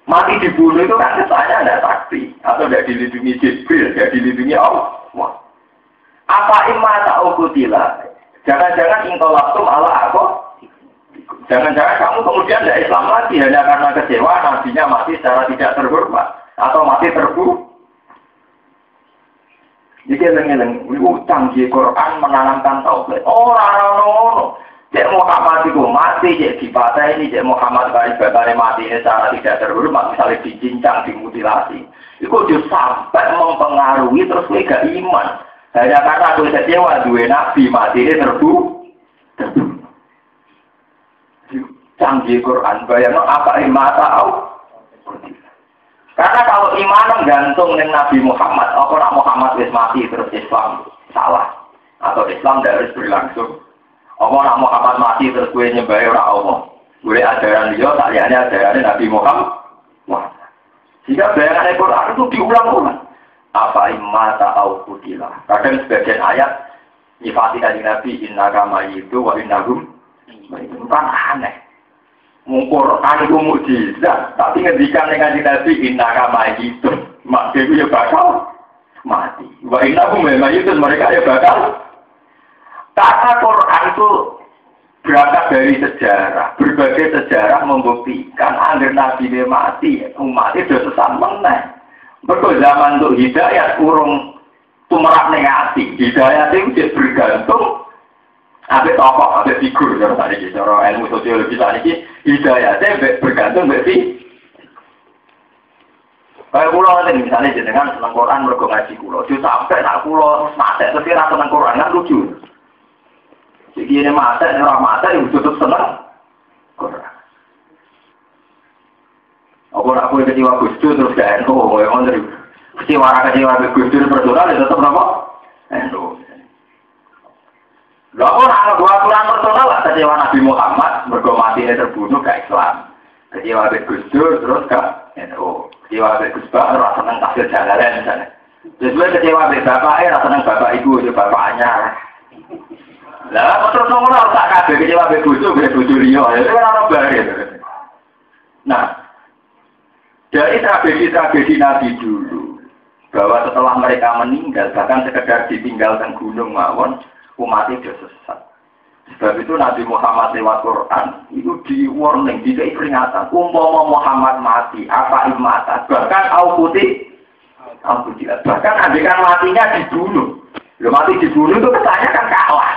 Speaker 1: Mati dibunuh itu kan kesana ada saksi atau tidak dilindungi Jibril, tidak dilindungi Allah. Apa imma ta'u kutila? Jangan-jangan intolaktum ala apa? Jangan-jangan kamu kemudian tidak Islam lagi hanya karena kecewa nabinya mati secara tidak terhormat atau mati terbunuh. Jadi eleng-eleng, utang di Quran menanamkan tauhid. Orang-orang Cek Muhammad itu mati, cek dipatah ini, cek Muhammad kali bakal mati ini secara tidak terhormat, misalnya dicincang, dimutilasi. Itu sudah sampai mempengaruhi terus gue gak iman. Hanya karena gue kecewa, dua nabi mati ini terbunuh. Canggih Quran, bayangno apa iman tahu? Karena kalau iman gantung dengan Nabi Muhammad, apa nak Muhammad wis mati terus Islam salah atau Islam tidak harus berlangsung. Apa nak Muhammad mati terus gue nyembah ora Allah. Boleh ajaran dia, tak lihatnya ajaran Nabi Muhammad. Wah. Jika bayangan Quran itu diulang-ulang. Apa iman tahu kutilah. Kadang sebagian ayat nyifati dari Nabi innaka mayyitu wa innahum mayitun. Kan aneh. Quran itu mukjizat, tapi ngendikan dengan Nabi innaka mayitun, maksudnya itu ya bakal mati. Wa innahum mayitun, mereka ya bakal. Karena Quran itu berangkat dari sejarah, berbagai sejarah membuktikan agar Nabi ini mati, umat itu sesat meneh. Betul zaman untuk hidayat urung tumerak negasi, hidayat itu bergantung. Ada tokoh, ada figur, kalau tadi cara ilmu sosiologi tadi, hidayatnya bergantung berarti. Kayak pulau nanti misalnya jenengan senang Quran mergo ngaji pulau, jadi sampai nak pulau mati, tapi rasa senang Quran kan lucu. Jadi ini mati, ini orang mati, itu tutup senang Quran. Aku kecewa Gus Dur terus gak NU, yang dari kecewa Gus Dur personal itu tetap apa? NU. Lalu nak dua aturan personal lah kecewa Nabi Muhammad mergo mati ini terbunuh ke Islam. Kecewa Gus Dur terus ke NU. Kecewa Gus Bah terus seneng kasih jalanan misalnya. Terus kecewa bapaknya rasa seneng bapak ibu itu bapaknya. Lah terus ngono ora tak kabeh kecewa bojo liya. Itu kan ora bare. Nah, dari tragedi Nabi dulu bahwa setelah mereka meninggal bahkan sekedar ditinggalkan gunung mawon umat itu sesat. Sebab itu Nabi Muhammad lewat Quran itu di warning, dikai peringatan. Umpama Muhammad mati, apa imata? Bahkan au putih, bahkan andekan matinya dibunuh. Lo mati dibunuh itu kesannya kan kalah.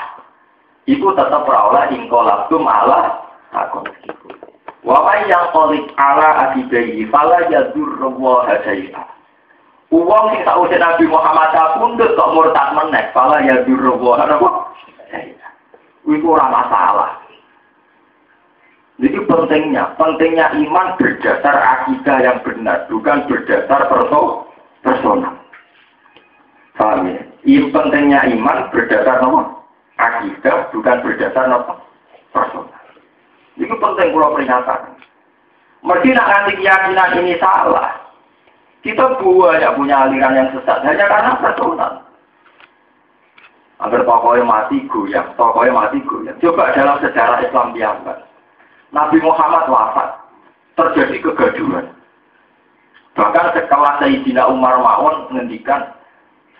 Speaker 1: Itu tetap berolah ingkolabtum ala hakon. Wawai yang kolik ala akibayi, fala yadur wa hajayah. Uang sing sausé Nabi Muhammad pundhut kok murtad meneh, pala ya durwa apa? Iku ora masalah. Jadi pentingnya iman berdasar akidah yang benar, bukan berdasar personal. Paham ya? Pentingnya iman berdasar apa? Akidah, bukan berdasar apa? Personal. Itu penting kalau peringatan. Mesti nak nanti keyakinan ini salah. Kita banyak punya aliran yang sesat hanya karena personal. Agar tokohnya mati goyang. Coba dalam sejarah Islam biasa. Nabi Muhammad wafat, terjadi kegaduhan. Bahkan setelah Sayyidina Umar mawon menghentikan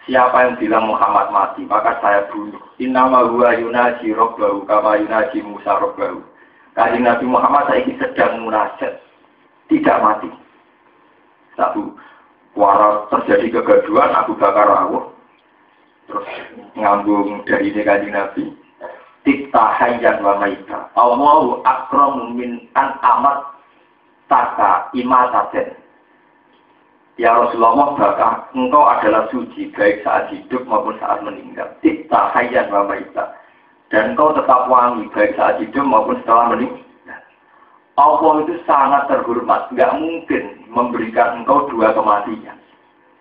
Speaker 1: siapa yang bilang Muhammad mati, maka saya bunuh. Innama huwa yunaji rabbahu kama yunaji Musa rabbahu. Kanjeng Nabi Muhammad saiki sedang munajat, tidak mati. Satu. Waras terjadi kegaduhan Abu Bakar rawuh terus ngambung dari Kanjeng Nabi tikta hayyan wa maita Allahu akramu min an amat taka imataten ya Rasulullah bakal engkau adalah suci baik saat hidup maupun saat meninggal tikta hayyan wa maita dan engkau tetap wangi baik saat hidup maupun setelah meninggal. Allah itu sangat terhormat, nggak mungkin memberikan engkau dua kematian.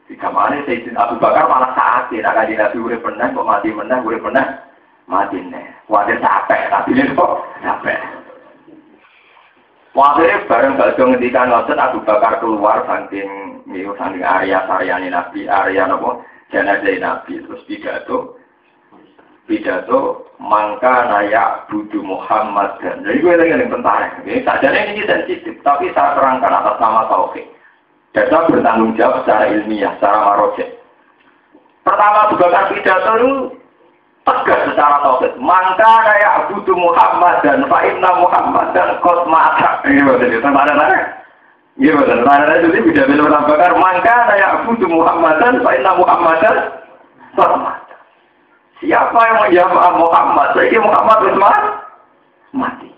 Speaker 1: Jika mana Sayyidina Abu Bakar malah sakit, akan Nabi urip pernah, kok mati nih. Wajar capek, tapi ini kok capek. Wajarnya bareng gak jauh ngendikan ngotot Abu Bakar keluar saking area saryani Nabi, area nopo jenazah Nabi, terus pidato mangka nayak budu Muhammad dan jadi gue lagi yang tentara ini sajanya ini sensitif tapi saya terangkan atas nama tauhid dan saya bertanggung jawab secara ilmiah, secara marojek. Pertama Abu Bakar pidato itu tegas secara tauhid. Mangka kayak Abu Muhammad dan Fa'inna Muhammad dan Qasma'ata. Ini betul. Tanda-tanda. Ini betul. Tanda-tanda itu bisa bilang bakar. Mangka kayak Abu Muhammad dan Fa'inna Muhammad dan Qasma'ata. Siapa yang menjawab Muhammad? Jadi Muhammad Usman mati.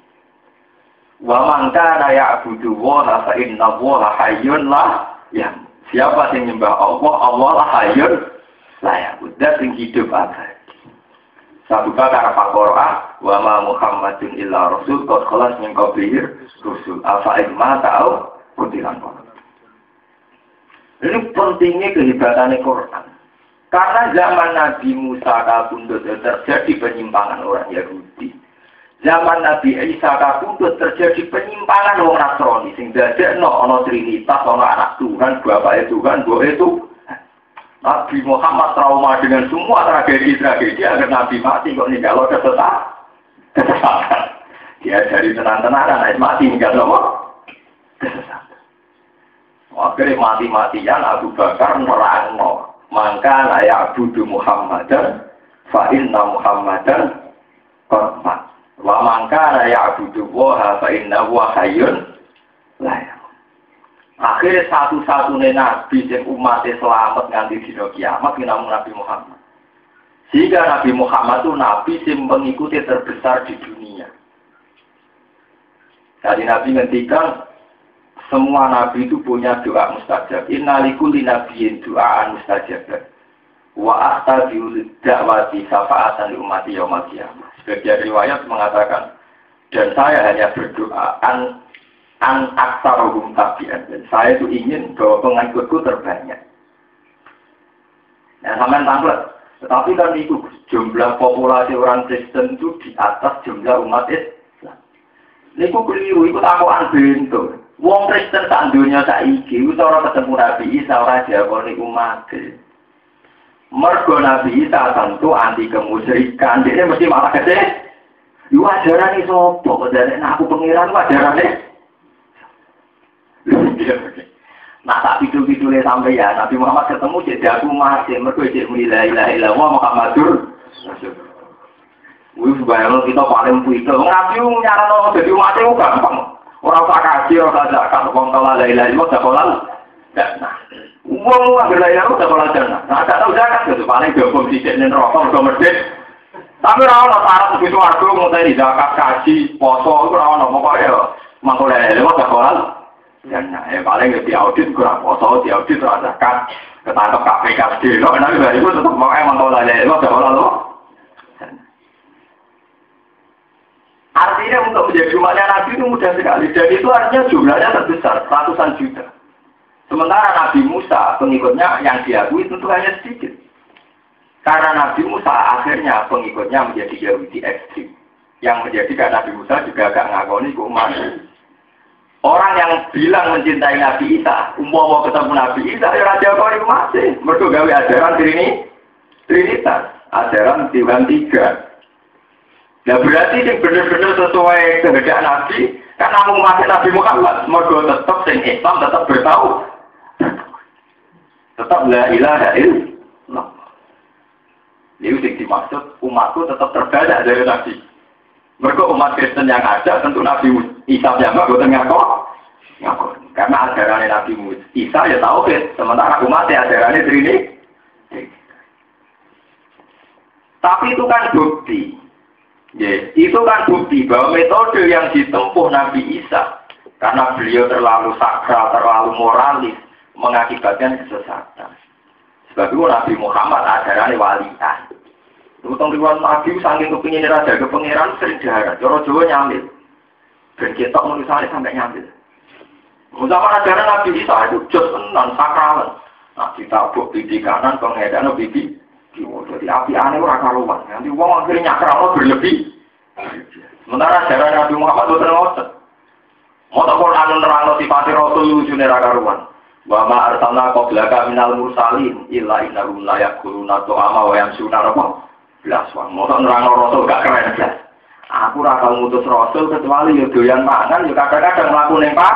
Speaker 1: Wa mangka kayak Abu Duwa Fa'inna Wa Hayyun lah. Ya. Siapa yang menyembah Allah? Allah lah Hayyun lah ya. Udah yang hidup abadi. Satu bakar Al-Qur'an wa ma Muhammadun illa rasul qad khalas min qablihi rusul afa imma ta'u kutilan. Ini pentingnya kehebatan Al-Qur'an. Karena zaman Nabi Musa kabundut terjadi penyimpangan orang Yahudi. Zaman Nabi Isa kabundut terjadi penyimpangan orang Nasrani sing dadekno ana trinitas, ana anak Tuhan, bapak Tuhan, mbok itu Nabi Muhammad trauma dengan semua tragedi-tragedi agar Nabi mati kok ninggal kesesatan. Dia dari tenang-tenangan naik mati ninggal apa? Kesesatan. Akhirnya mati-matian Abu Bakar nerangno. Maka layak Abu Muhammadan fa inna Muhammadan qad mat. Wa mangka layak Abu wa fa inna wa hayyun layak. Akhirnya satu-satunya Nabi yang umatnya selamat nganti dina kiamat namun Nabi Muhammad. Sehingga Nabi Muhammad itu Nabi yang mengikuti terbesar di dunia. Jadi Nabi ngendikan semua Nabi itu punya doa mustajab. Inna likulli nabiyyin doaan mustajab. Wa akhtabiul da'wati safa'atan li ummati yaumil qiyamah. Sebagian riwayat mengatakan dan saya hanya berdoa an aksarohum tabi'an. Dan saya itu ingin bahwa pengikutku terbanyak. Nah, sampai tampil. Tetapi kan itu jumlah populasi orang Kristen itu di atas jumlah umat Islam. Ini aku keliru, itu takuan bentuk. Wong Kristen sak dunia saiki, ora ketemu Nabi Isa ora diakoni umat. Mergo Nabi Isa tentu anti kemusyrikan. Dia mesti malah gede. Yo ajarane sapa? Padahal aku pengiran ajarane nah tak video-videonya sampai ya Nabi Muhammad ketemu jadi aku masih mereka jadi la ilaha illallah Muhammadur Rasulullah. Bayang kita paling puitel Nabi nyaran jadi umat itu gampang orang tak kasih orang tak zakat orang tak la ilaha illallah tak kolal nah uang ngambil la ilaha tak kolal jannah nah tak tahu zakat itu paling dihukum sidiknya rokok merdek tapi orang syarat begitu aku mau tadi zakat kasih poso itu orang pokoknya mangkul la ilaha illallah tak kolal dan paling lebih audit kurang foto di audit rasakan ketangkep KPK di lo nanti dari itu tetap mau emang kalau ada lo gak lo artinya untuk menjadi umatnya Nabi itu mudah sekali dan itu artinya jumlahnya terbesar ratusan juta sementara Nabi Musa pengikutnya yang diakui tentu hanya sedikit karena Nabi Musa akhirnya pengikutnya menjadi Yahudi ekstrim yang menjadikan Nabi Musa juga agak ngakoni ke umatnya. Orang yang bilang mencintai Nabi Isa, mau ketemu Nabi Isa, ya raja kau itu masih. Mereka gawe ajaran Trinitas, ajaran Tuhan tiga. Nah berarti yang benar-benar sesuai kehendak Nabi, karena umat Nabi Muhammad, mereka tetap yang Islam tetap bertahu, tetap la ilaha illallah. Ini yang dimaksud umatku tetap terbanyak dari Nabi. Mereka umat Kristen yang ada tentu Nabi Isa yang nggak ngaku. Karena ajarannya Nabi Isa ya tahu kan, sementara umatnya ajarannya Trini. Tapi itu kan bukti, itu kan bukti bahwa metode yang ditempuh Nabi Isa karena beliau terlalu sakral, terlalu moralis mengakibatkan kesesatan. Sebab itu Nabi Muhammad ajarannya walian. Utang ribuan Nabi saking kepingin raja ke pangeran sering dihara, Joro Jawa nyambil, dan kita menulisnya sampai nyambil. Zaman ajaran Nabi Isa itu jos tenan sakralan, nah ditabuk di kanan, pengedan bibi, jadi api aneh orang karuan, nanti uang akhirnya nyakral berlebih. Sementara ajaran Nabi Muhammad itu terngotot, mau tak Quran nerang sifat Rasul lucunya karuan. Wa ma arsalna qablaka minal mursalin illa innahum la yaquluna ta'ama wa yamsuna rabbah. Belas wong motor nerang Rasul gak keren belas. Aku ora tau ngutus Rasul kecuali yo doyan mangan yo kadang-kadang mlaku ning Pak.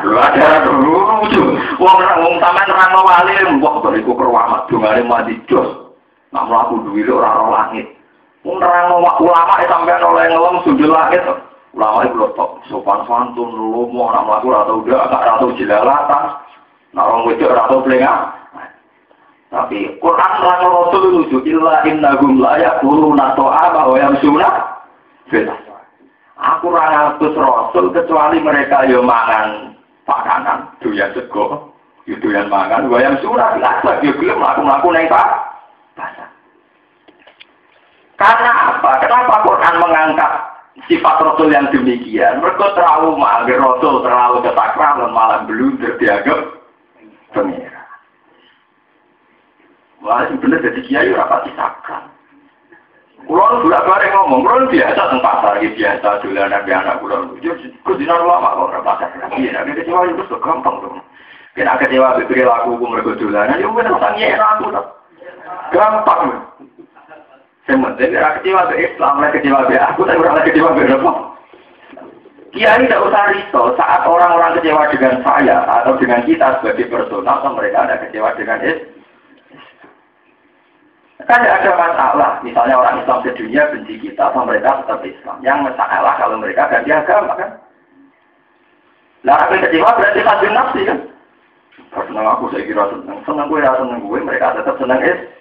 Speaker 1: Lho ada lucu. Wong sampean nerang wali mbok bariku perwamat dongane mati jos. Nak mlaku duwe ora ora langit. Nerang ulama sampean oleh ngelem sundul langit. Ulama itu lho tok sopan santun lomo ora mlaku ora tau ndak ora tau jelalatan. Nek wong wedok ora tau plengah. Tapi Quran lan Rasul itu illa innahum la yaquluna ta'ama wa yamsuna fil aswaq. Aku ora ngatus Rasul kecuali mereka yo mangan pakanan, doyan sego, yo doyan mangan, wa yamsuna fil aswaq yo gelem mlaku-mlaku ning pasar. Karena apa? Kenapa Quran mengangkat sifat Rasul yang demikian? Mereka trauma, Rasul terlalu ketakraman malah blunder dianggap pengira. Wah, ini bener jadi kiai rapati sakral. Kulon sudah bareng ngomong, kulon biasa tentang pasar, biasa dolanan di anak kulon. Kudinan lama kok rapati lagi. Nah, kecewa itu tuh gampang tuh. Kena kecewa berperilaku mereka dolanan, ya bener tanya aku tuh. Gampang. Sementara kecewa be Islam, kecewa be aku, tapi orang kecewa be apa? Kiai tidak usah risau saat orang-orang kecewa dengan saya atau dengan kita sebagai personal, atau mereka ada kecewa dengan Islam. Kan ada masalah, misalnya orang Islam sedunia benci kita, atau mereka tetap Islam. Yang masalah kalau mereka ganti agama kan? Nah, apa kecewa berarti lanjut nafsi kan? Senang aku saya kira senang gue, mereka tetap senang Islam.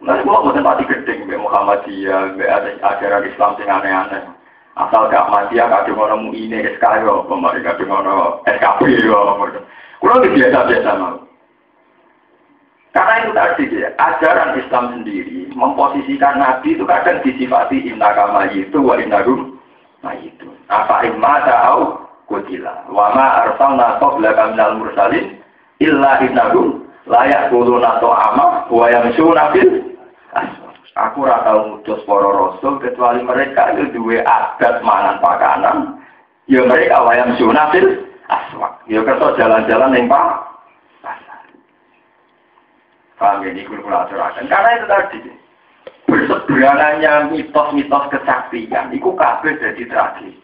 Speaker 1: Nah, gua bukan pati gedeng, Muhammadiyah, ada ajaran Islam yang aneh-aneh. Asal gak Ahmadiyah, kadang orang ini SK yo, kemarin kadang orang SKP yo. Kurang biasa-biasa mau. Karena itu tadi ya, ajaran Islam sendiri memposisikan Nabi itu kadang disifati innakama itu wa innahum itu. Apa imma ta'au kutila. Wa ma arsalna qablaka minal mursalin illa innahum la ya'kuluna ta'ama wa yamshuna fil aswaq. Aku ora tau ngutus para rasul kecuali mereka itu duwe adat mangan pakanan. Ya mereka wa yamshuna fil aswaq. Ya kersa jalan-jalan ning paham ini kula aturaken. Karena itu tadi berseberangannya mitos-mitos kesaktian itu kabeh jadi tragedi.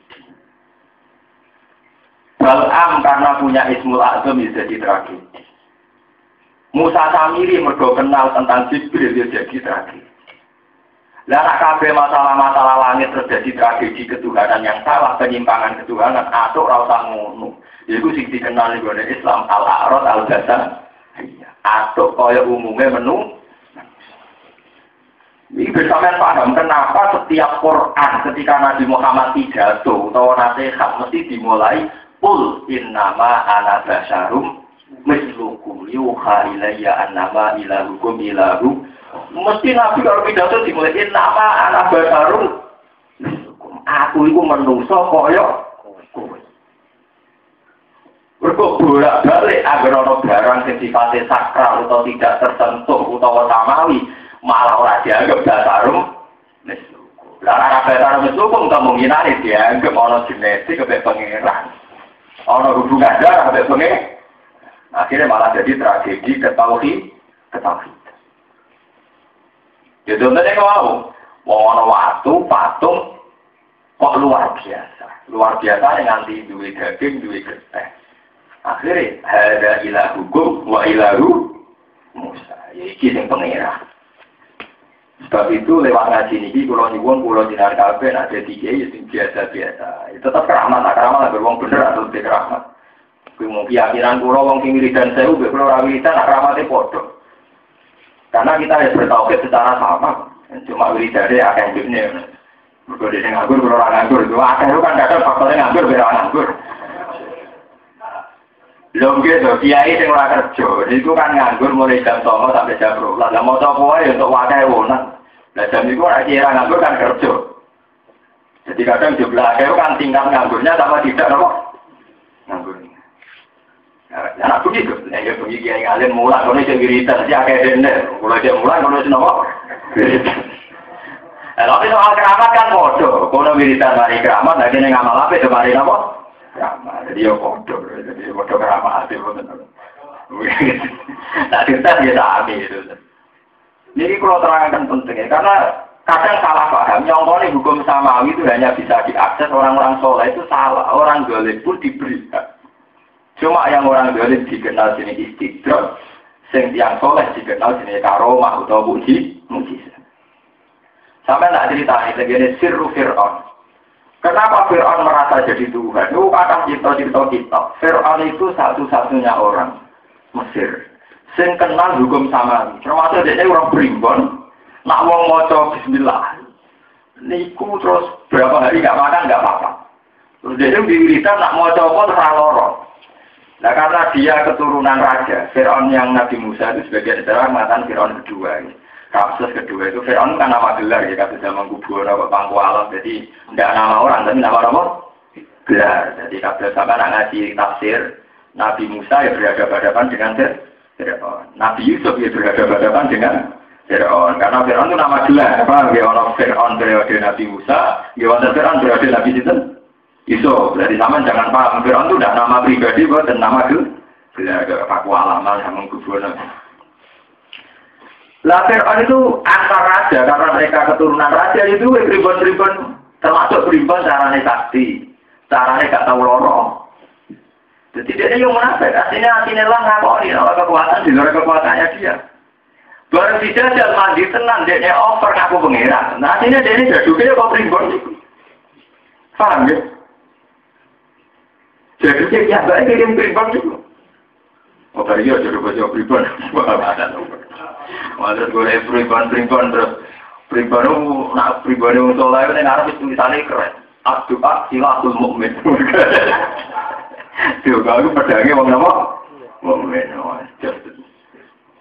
Speaker 1: Bal'am karena punya Ismul Azam jadi tragedi. Musa Samiri mergo kenal tentang Jibril jadi tragedi. Lah kabeh masalah-masalah langit terjadi tragedi ketuhanan yang salah, penyimpangan ketuhanan atau ora usah ngono. Iku sing dikenal ning Islam al-a'rad al-jasan. Atau kaya umumnya menu. Ini bersama paham kenapa setiap Quran ketika Nabi Muhammad pidato atau nasihat mesti dimulai Qul innama ana basyarum mislukum yuha ilayya annama ilahukum ilahu. Mesti Nabi kalau pidato dimulai innama ana basyarum mislukum. Aku iku menungso kaya kowe. Berkok bolak-balik agar ono barang sing sifatnya sakral atau tidak tersentuh utawa samawi malah ora dianggap dasarum mislukum. Lah ora dasarum mislukum kemungkinan dianggap ono genetik kepe pangeran. Ono hubungan darah kepe pangeran. Akhirnya malah jadi tragedi ketauhid. Ya contohnya kalau ono watu patung kok luar biasa yang nganti duwe daging duwe getih. Akhirnya ada ilahukum wa ilahu Musa. Iki sing pengira. Sebab itu lewat ngaji niki kula nyuwun kula jinar kabeh nek dadi kiai sing biasa-biasa. Tetep keramat wong bener atau tidak keramat. Kuwi mung keyakinan kula wong sing wiridan sewu mek kula ora wiridan nek keramatnya padha. Karena kita harus bertauhid secara sama. Cuma wiridane akeh jenenge. Mergo dene nganggur kula ora nganggur. Akeh kan kadang faktornya nganggur ora nganggur. Lho gitu, kiai sing ora kerja, niku kan nganggur mulai jam 09.00 sampai jam 12. Lah mau apa wae untuk wae wonan. Lah jam niku ora kira nganggur kan kerja. Jadi kadang jumlah akeh kan tingkat nganggurnya sama tidak apa? Nganggur. Ya nak begitu. Nek yo pergi kiai alim mulang kono sing wiridan si akeh dene. Mulai jam mulang kono sing apa? Tapi soal keramat kan bodoh. Kono wiridan mari keramat, lagi ning ngamal apik mari apa? Keramat, jadi ya bodoh keramat hati betul. Nah, kita dia sami itu. Jadi kalau terangkan pentingnya, karena kadang salah paham. Nyongkoni hukum samawi itu hanya bisa diakses orang-orang soleh itu salah. Orang zalim pun diberikan. Cuma yang orang zalim dikenal sini istidrak, yang soleh dikenal sini karomah atau mujizat. Sampai tak ceritanya, begini sirru Fir'aun. Kenapa Fir'aun merasa jadi Tuhan? Itu kata cerita. Fir'aun itu satu-satunya orang Mesir sing kenal hukum Samawi. Termasuk dia orang primbon, nak wong maca bismillah. Niku terus berapa hari gak makan gak apa-apa. Terus dia diwiridan nak maca apa terus lara. Nah karena dia keturunan raja, Fir'aun yang Nabi Musa itu sebagai sejarah mengatakan Fir'aun kedua. Kasus kedua itu Fir'aun kan nama gelar ya, kata zaman Kubura, Pangku Alam, jadi tidak nama orang, tapi nama apa? Gelar. Jadi kalau sama nak ngaji tafsir, Nabi Musa ya berhadapan-hadapan dengan Fir'aun. Nabi Yusuf ya berhadapan-hadapan dengan Fir'aun. Karena Fir'aun itu nama gelar. Apa? Ya orang Fir'aun periode Nabi Musa, ya orang Fir'aun periode Nabi Yusuf. Jadi sama jangan paham, Fir'aun itu tidak nama pribadi, bukan nama gelar. Pangku Alam sama Kubura. Lah Fir'aun itu antar raja, karena mereka keturunan raja itu ribuan-ribuan, termasuk ribuan caranya sakti, caranya gak tahu loro. Jadi dia yang munafik, aslinya lah ngakoni, kalau kekuatan di luar kekuatannya dia. Baru dijajal mandi tenang, dia over ngaku pengira. Nah aslinya dia ini jaduknya kok ribuan itu. Paham ya? Jadi dia baik kirim ribuan itu. Oh tadi ya jaduk-jaduk ribuan, bukan ada nomor. Malah gue pribon terus pribon nak pribon soleh ini ngarep tulisannya keren. Abdu'ah silahul mukmin. Tuh kalau pedangnya wong nama mukmin.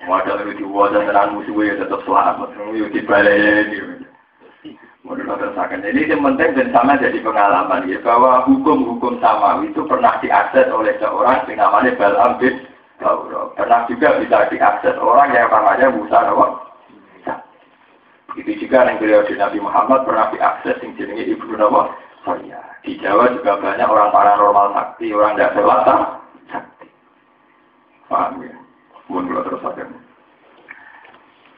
Speaker 1: Wadah itu wadah tenan musuhnya tetap selamat. Yo dibalik. Modal tersakan. Jadi yang penting dan sama jadi pengalaman ya bahwa hukum-hukum samawi itu pernah diakses oleh seorang yang namanya Bal'am bin pernah juga bisa diakses orang yang namanya Musa Nawa. Itu juga yang periode Nabi Muhammad pernah diakses yang jenenge Ibnu Nawa. Di Jawa juga banyak orang paranormal sakti, orang tidak selatan sakti. Paham ya? Mohon terus saja.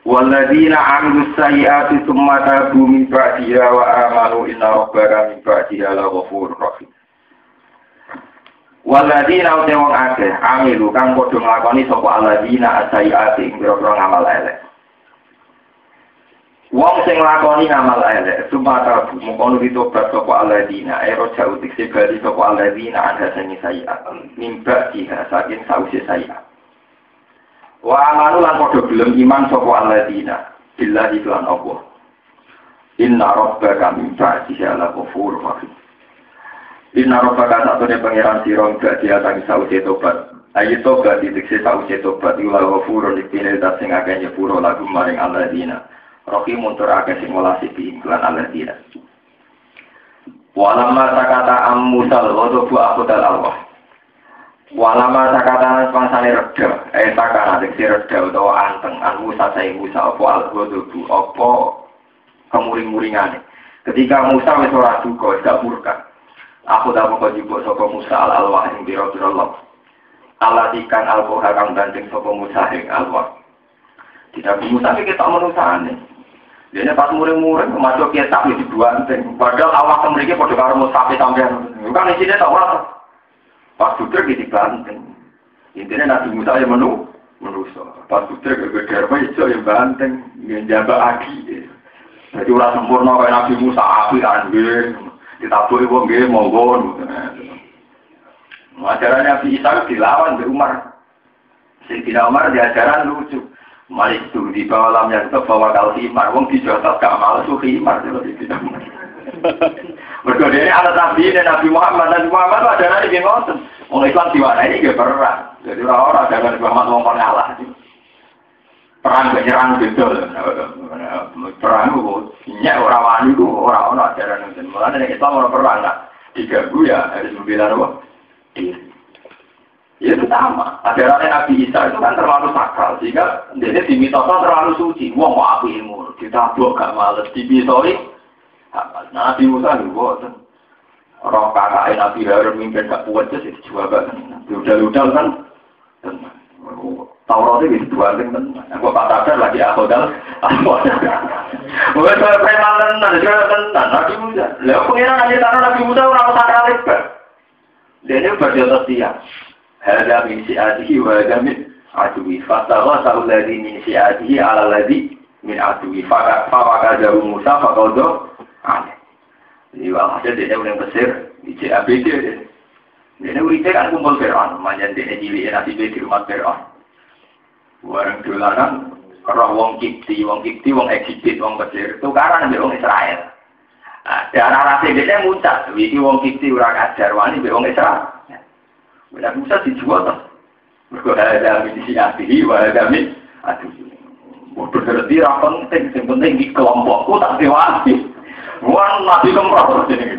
Speaker 1: Walladzina 'amilus sayyi'ati tsumma tabu min ba'diha wa amanu inna rabbaka min ba'diha laghafurur rahim. Waladina uti wong akeh amilu kang padha nglakoni sapa aladina asaiati ing pira-pira ngamal elek. Wong sing nglakoni ngamal elek sumata mung ditobat sapa aladina ero jauh dikse bali sapa aladina ada sing sayiat mimba diha saking sause sayiat. Wa amanu lan padha gelem iman sapa aladina billahi lan Allah. Inna rabbaka min ba'diha laghafurur rahim. Inna robbaka satune pangeran sira gak diatangi sause tobat. Ayo tobat diteksi sause tobat iku ghafurun dipine dat sing akeh nyepuro lagu maring alladzina. Rahim muntur akeh sing welasi lan alladzina. Walamma sakata am musal ghadabu aqudal Allah. Walamma sakata pangsane reda, sakana diteksi reda utawa anteng an Musa sae Musa apa al-ghadabu apa kemuring-muringane. Ketika Musa wis ora duka, gak murka. Aku dah mau jemput sopo Musa al-Alwah yang biro-biro Allah. Allah ikan al-Quran kang banding sopo Musa yang Alwah. Tidak Musa ini kita menusahane. Dia pas muring-muring masuk kitab itu dua penting. Padahal awak mereka pada karo Musa sampai bukan isinya tak orang. Pas sudah gitu banteng. Intinya Nabi Musa yang menuso. Pas sudah gede-gede itu yang banteng, yang jaga aki. Jadi orang sempurna kayak Nabi Musa api kan ditaburi wong nggih monggo. Ajaran Nabi Isa dilawan di Umar. Sayyidina Umar diajaran lucu. Mari itu di bawah lamnya tetap bawa kal himar. Wong dijotos gak malu suhi himar kalau tidak. Mergo dene ana Nabi dan Nabi Muhammad ajaran iki ngoten. Wong Islam diwarnai nggih perang. Jadi ora ajaran Muhammad wong ngalah. Perang menyerang betul. Perang itu nyak orang wani itu orang ajaran itu. Mulanya Islam orang perang tak diganggu ya harus membela apa? Diri. Ya itu sama. Ajaran Nabi Isa itu kan terlalu sakral sehingga dia dimitoskan terlalu suci. Wong mau api ilmu ditabuk gak males dimitoi. Nabi Musa juga orang kakak Nabi Harun mimpin gak puas jadi dijual kan. Udal-udal kan. Taurat itu dibuatin kan. Aku Pak Tabar lagi akodal. Bukan soal preman tenan, soal tenan. Nabi Musa. Lalu pengiran aja tanah Nabi Musa orang sakral itu. Dia ini berjodoh siang. Hada min si'atihi wa hada min aduwi. Fastawa sa'ulladhi min si'atihi ala ladhi min adui fakar jauh Musa fakodo aneh. Jadi walhasil dia yang Mesir di CABD dia urite kan kumpul Fir'aun, manjan dia cilik nasi di rumah Fir'aun. Warang dolanan roh wong Kipti, wong Egypt, wong Mesir tukaran ambek wong Israel. Darah rasa dia muncul, iki wong Kipti ora kajar wani ambek wong Israel. Benar Musa dijual toh. Mergo ada misi atihi wa ada min aduh. Berarti ra penting, sing penting di kelompokku tak dewasi. Wan nabi kemrot ini.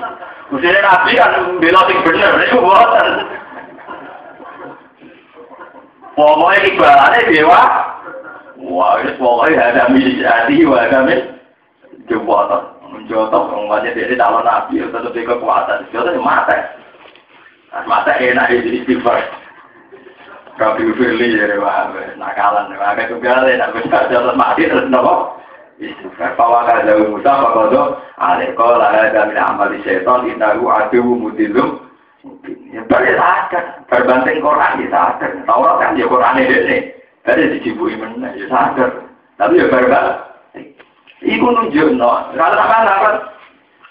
Speaker 1: Mestinya nabi kan bela sing bener, itu boten. Pokoknya ibaratnya dewa. Wah, itu pokoknya ada misi wa ada min jembatan. Menjotok umatnya dia calon nabi, tetap dia kekuatan. Jodoh mata. Mata enak jadi istighfar. Rabi Firli ya, nakalan. Maka tunggal nak besar jalan mati terus nopo. Istighfar. Pawakah jauh Musa, pakodo. Alikola ada min amal syaitan innahu aduwwu mudillum. Ya balik sadar. Berbanding Quran ya sadar. Taurat kan ya Quran ini. Ada dicibui mana ya sadar. Tapi ya berbalik. Iku nunjukno. Kalau apa?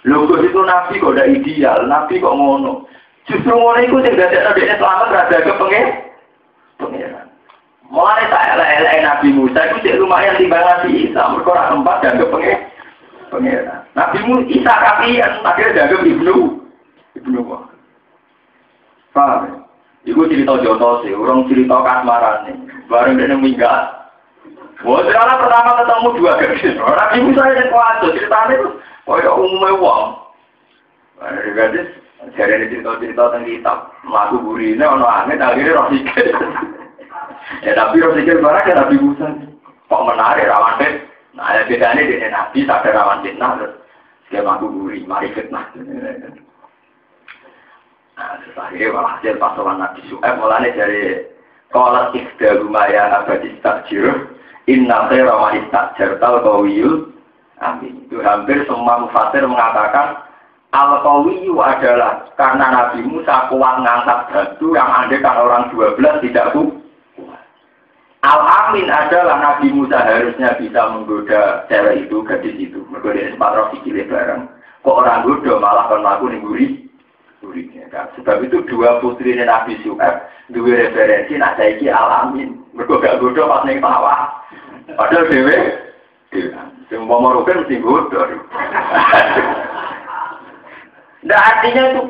Speaker 1: Logo itu nabi kok udah ideal. Nabi kok ngono. Justru ngono iku sing dadekno selamat rada kepengen. Pengiran. Mulai tak elek-elek Nabi Musa itu cek lumayan timbang Nabi Isa. Mereka orang tempat dianggap pengiran. Nabi Isa kapian, akhirnya dianggap Ibnu Wah. Paham? Itu cerita jotos sih, orang cerita kasmaran nih. Bareng dia minggat. Wah, sekarang pertama ketemu dua gadis. Nabi Musa yang kuat, ceritanya itu kayak umumnya uang. Gadis. Jadi ini cerita-cerita tentang kitab lagu burine, ono angin akhirnya rosikir. Ya tapi rosikir barang ya Nabi Musa. Kok menarik rawan fit? Nah ada bedanya dengan Nabi sampai rawan fitnah terus skema lagu buri, mari fitnah. Nah terus akhirnya walhasil pasokan Nabi Su'aib mulanya dari kolat ikhda rumaya abadis takjir inna khaira wa istakjar tal kawiyul amin. Itu hampir semua mufassir mengatakan Al-Qawiyu adalah karena Nabi Musa kuat ngangkat batu yang ada kan orang 12 tidak kuat. Al-Amin adalah Nabi Musa harusnya bisa menggoda cewek itu, gadis itu. Menggoda sempat roh sikile bareng. Kok orang goda malah kan laku ning gurinya kan. Sebab itu dua putri Nabi Su'aib dua referensi nak saiki Al-Amin. Mergo gak goda pas ning sawah. Padahal dhewe sing umpama roken mesti goda. Nah artinya itu,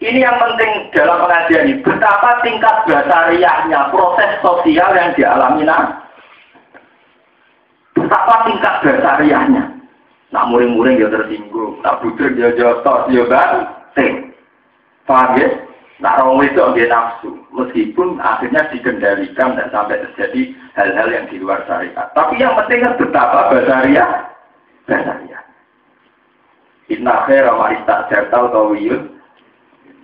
Speaker 1: ini yang penting dalam pengajian ini, betapa tingkat basariahnya proses sosial yang dialami betapa tingkat basariahnya. Nak muring-muring ya tersinggung, nak budrek ya jotos, ya banting. Paham ya? Nak orang itu dia nafsu, meskipun akhirnya dikendalikan dan sampai terjadi hal-hal yang di luar syariat. Tapi yang penting kan betapa basariah. Inna khaira ma istakjartal kawiyun.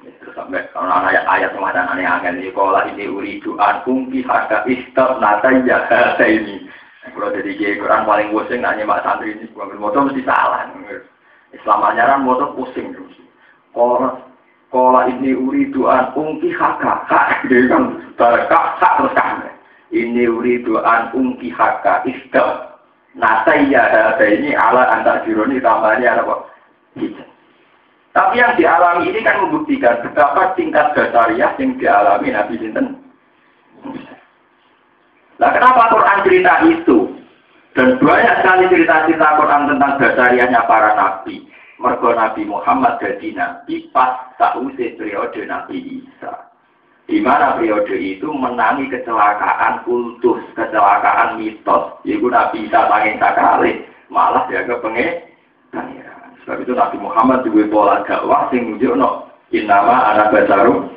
Speaker 1: Terus sampai ayat semacam aneh-aneh ini. Kola ini uridu ankum pihaka istab nataya kata ini. Kalau jadi kiai Quran paling pusing nanya mak santri ini. Bukan motor mesti salah. Islam ajaran motor pusing terus. Kola ini uridu ankum pihaka. Hak dia kan berkak terus kan. Ini uridu ankum pihaka istab nataya kata ini ala antar jironi tambahnya apa? Tapi yang dialami ini kan membuktikan betapa tingkat basariah yang dialami Nabi Sinten. Nah kenapa Quran cerita itu? Dan banyak sekali cerita-cerita Quran tentang basariahnya para Nabi. Mergo Nabi Muhammad jadi Nabi pas sausé periode Nabi Isa. Di mana periode itu menangi kecelakaan kultus, kecelakaan mitos. Yaitu Nabi Isa paling sakali, malah jaga pangeran. Sebab itu Nabi Muhammad juga pola dakwah sing nunjukno innama ana basarum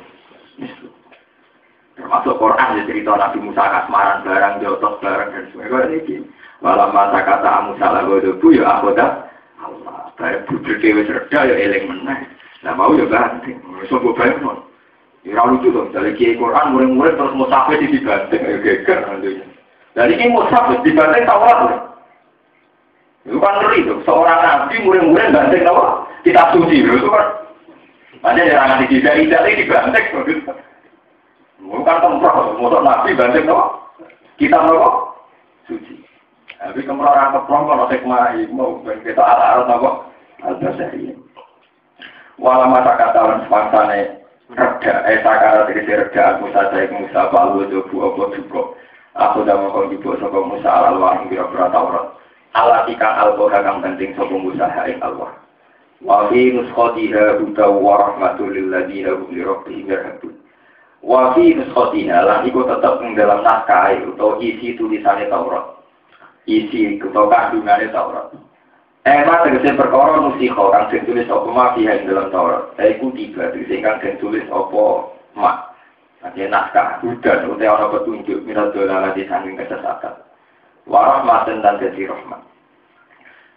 Speaker 1: mislu. Termasuk Quran ya cerita Nabi Musa kasmaran barang jotos barang dan sebagainya ini. Walau masa kata Musa lagodobu ya akhoda Allah. Baik bujuk dewe serda ya eling meneh. Nah mau ya ganting. Sopo bae mon. Ya lucu dong. Dari kiai Quran murid-murid terus musafir dibanting ya geger nantinya. Dari ini musafir dibanting Taurat. Itu kan ngeri tuh, seorang nabi murid-murid banting apa? Kitab suci itu kan. Hanya jangan tidak dibanting. Bukan tempat, motor nabi banting apa? Kitab apa? Suci. Tapi kemana orang keprong kalau hikmah ilmu, kita ala-ala apa? Al-Basari. Walau masa katalan sepangsane reda, sakara tegesi reda Musa saya Musa balu jobu apa juga. Aku dah mau jubuk sapa Musa al-Alwah ing pira-pira Taurat. Allah ikang al-Qur'an kang penting sapa Musa ing Allah. Wa fi nuskhatiha hudaw wa rahmatul lil ladina hum li rabbihim yarhabun. Wa fi nuskhatiha lan iku tetep ing dalam naskah utawa isi tulisane Taurat. Isi utawa kandungane Taurat. Tegese perkara nusikha kang ditulis apa mafiha ing dalam Taurat. Iku tiga tegese kang ditulis apa mak. Ada naskah hudan utawa ana petunjuk minal dolalati sanging kesesatan. Wa rahmatan dan jadi rahmat.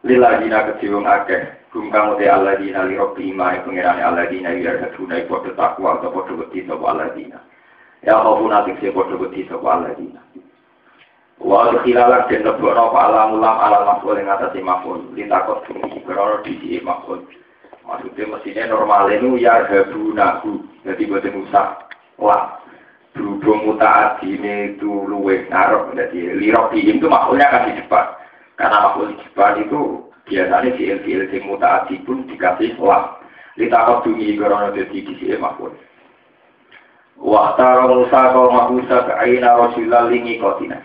Speaker 1: Lilladina keciwung akeh gumkang uti alladina li rabbi imai pengirane alladina yarhaduna iku takwa atau padha wedi sapa alladina. Ya khofuna tikse padha wedi sapa alladina. Wa khilalak den lebokno apa alamulam ala maful ing atase maful litakot bumi beroro di maful. Maksudnya mestinya normal itu ya habunahu. Jadi boten usah lah berhubung mutaati ini itu luweh ngarep. Jadi lirok itu mafulnya akan di depan. Karena maful di depan itu biasanya fiil-fiil sing mutaati pun dikasih lah. Litakot bumi beroro di maful. Wa tara Musa qauma Musa ka'ina rasulal lingi qatina.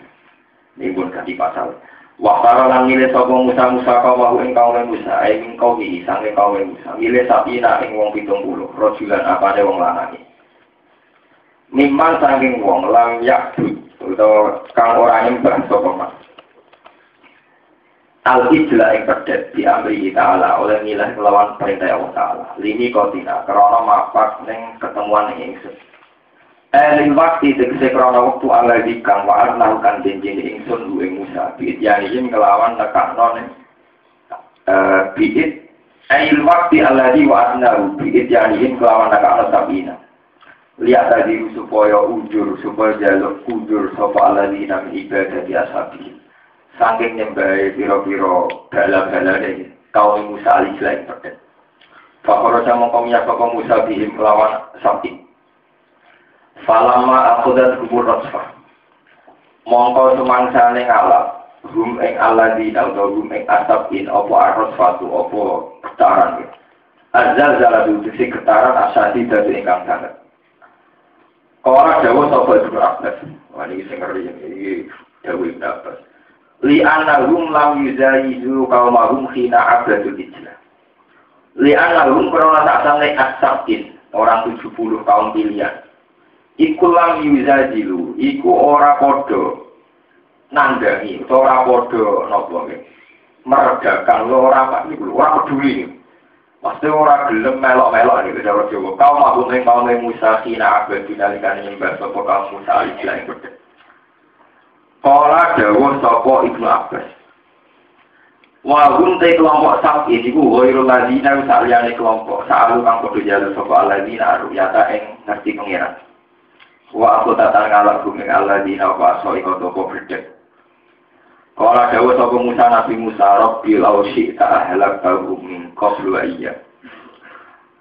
Speaker 1: Ini pun ganti pasal. Waktara lan milih sapa Musa kaum ing kaum Musa ing kaum iki sange kaum Musa milih sapina ing wong 70 rajulan apane wong lanang. Mimman saking wong lam yakbud utawa kang ora nyembah sapa mas. Al-ijla ing pedet diamri ta'ala oleh milih kelawan perintah Allah Ta'ala. Lini kotina krana mapak ning ketemuan ingsun. Elin waktu tegese krana wektu ala dikang wa'ar lakukan janjine ingsun duwe Musa biit yanihim kelawan nekakno ning biit elin waktu ala di wa'arnahu biit yanihim kelawan nekakno sabina lihat tadi supaya ujur supaya jaluk ujur sapa ala di nam ibadah di asabi saking nyembah pira-pira bala-balane kaum Musa alaihi salam. Fakoro sama kaum ya kaum Musa bihim kelawan sapi. Falama akudat kubur rasfah mongko semangsane ngalap hum ing aladina atau hum ing asabin opo arrasfatu opo getaran azal zaladu disi getaran asadi dari ingkang sangat kora dawa sopa Ibnu Abbas wani sing ngeri iki dawa Ibnu Abbas li anahum lam yuzayizu kaumahum khina abadul ijlah li anahum karena tak sampai asabin orang 70 kaum pilihan iku lam yuzajilu, iku ora podo nanggangi, ora podo nopo meredakan lo ora pak niku, ora peduli. Pasti ora gelem melok-melok niku cara Jawa. Kaum mabune kaum Musa kina abad dinalikane nyembah sapa kaum Musa alaihi beda. Kala dawuh sapa Ibnu Abbas. Wa hum te kelompok sapi niku wairul ladina saliyane kelompok saalu kang padha jalu sapa aladina aruyata ing ngerti pengiran. Wa aku tatang ngalak bumi Allah di nawa soi koto berdek. Kalau ada sapa Musa Nabi Musa Rabbi lausi ta'ahlak tahu min qablu ayya.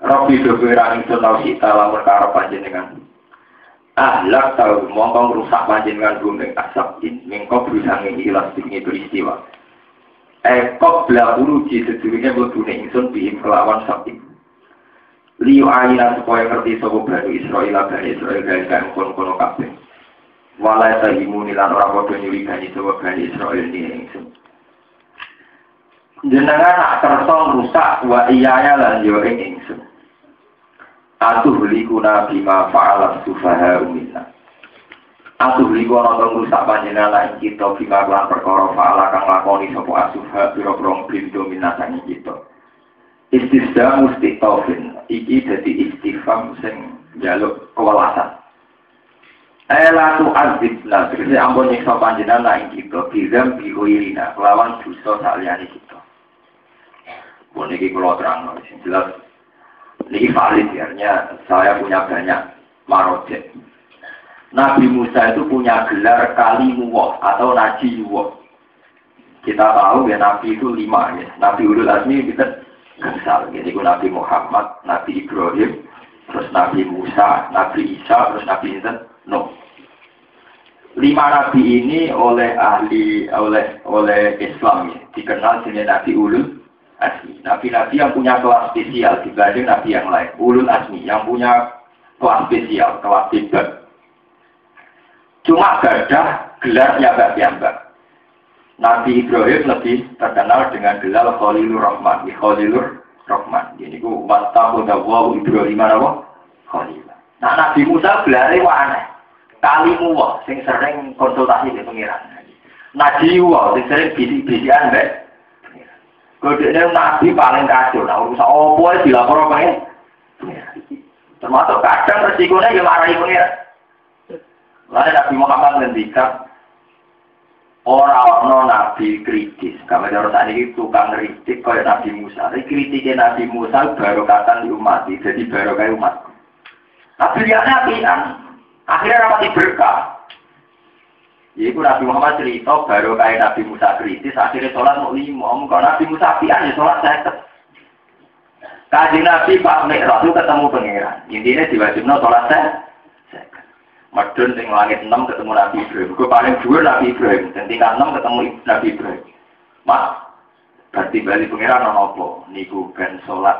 Speaker 1: Rabbi doberan ingsun lausi ta'ala perkara panjenengan. Ahlak tahu mongkong rusak panjenengan bumi asabin min qablu sange ilas dini peristiwa. Qabla uruji sedurunge mlebune ingsun bihim kelawan sabin. Liu ayina supaya ngerti sapa Bani Israil kan kono kabeh. Walai tahimu nilan ora padha nyurigani sapa Bani Israil ingsun. Jenengan nak kersa rusak wa iyaya lan yo ing ingsun. Atuh likuna bima fa'ala sufaha minna. Atuh likuna rusak panjenengan lan kita bima lan perkara fa'ala kang lakoni sapa asuha pira-pira blindo minna sang kita. Istisda mustitofin iki dadi istifham sing njaluk kewelasan. Elatu azibna tegese ampun nyiksa panjenengan lan kita bizam bihoirina kelawan dosa saliyane kita. Bon iki kula terangno sing jelas niki valid artinya saya punya banyak marojet. Nabi Musa itu punya gelar Kalimullah atau Najiyullah. Kita tahu ya Nabi itu 5 ya. Nabi Ulul Azmi kita Gansal, jadi Nabi Muhammad, Nabi Ibrahim, terus Nabi Musa, Nabi Isa, terus Nabi Nuh. 5 nabi ini oleh Islam ya, dikenal sebagai nabi ulul asmi. Nabi-nabi yang punya kelas spesial dibanding nabi yang lain. Ulul asmi yang punya kelas spesial, kelas hebat. Cuma gadah gelarnya mbak. Nabi Ibrahim lebih terkenal dengan gelar Khalilur Rahman. Khalilur Rahman. Jadi ku wattaqahu Ibrahim apa? Khalil. Nah Nabi Musa gelarnya aneh. Kalimu wah, sing sering konsultasi dengan pengiran. Nabi wah, sing sering bisik-bisikan mbek. Kodene nabi paling kacau. Nah urusan opo ae dilapor pengen. Termasuk kadang resikonya ya marahi pengiran. Lalu Nabi Muhammad ngendikan orang nabi kritis. Kalau cara saat ini tukang kritik kayak Nabi Musa. Kritiknya Nabi Musa barokatan di umat. Jadi barokah umat. Nabi lihatnya akhirnya rapati berkah. Yaitu Nabi Muhammad cerita baru kayak Nabi Musa kritis, akhirnya sholat mau 5. Kalau Nabi Musa pian ya sholat 50. Kaji Nabi Pak Mi'raj itu ketemu pangeran. Intinya diwajibnya sholat 50. Medun sing langit 6 ketemu Nabi Ibrahim. Gue paling dua Nabi Ibrahim. Yang tingkat 6 ketemu Nabi Ibrahim. Mas, berarti balik pangeran nopo. Niku ben sholat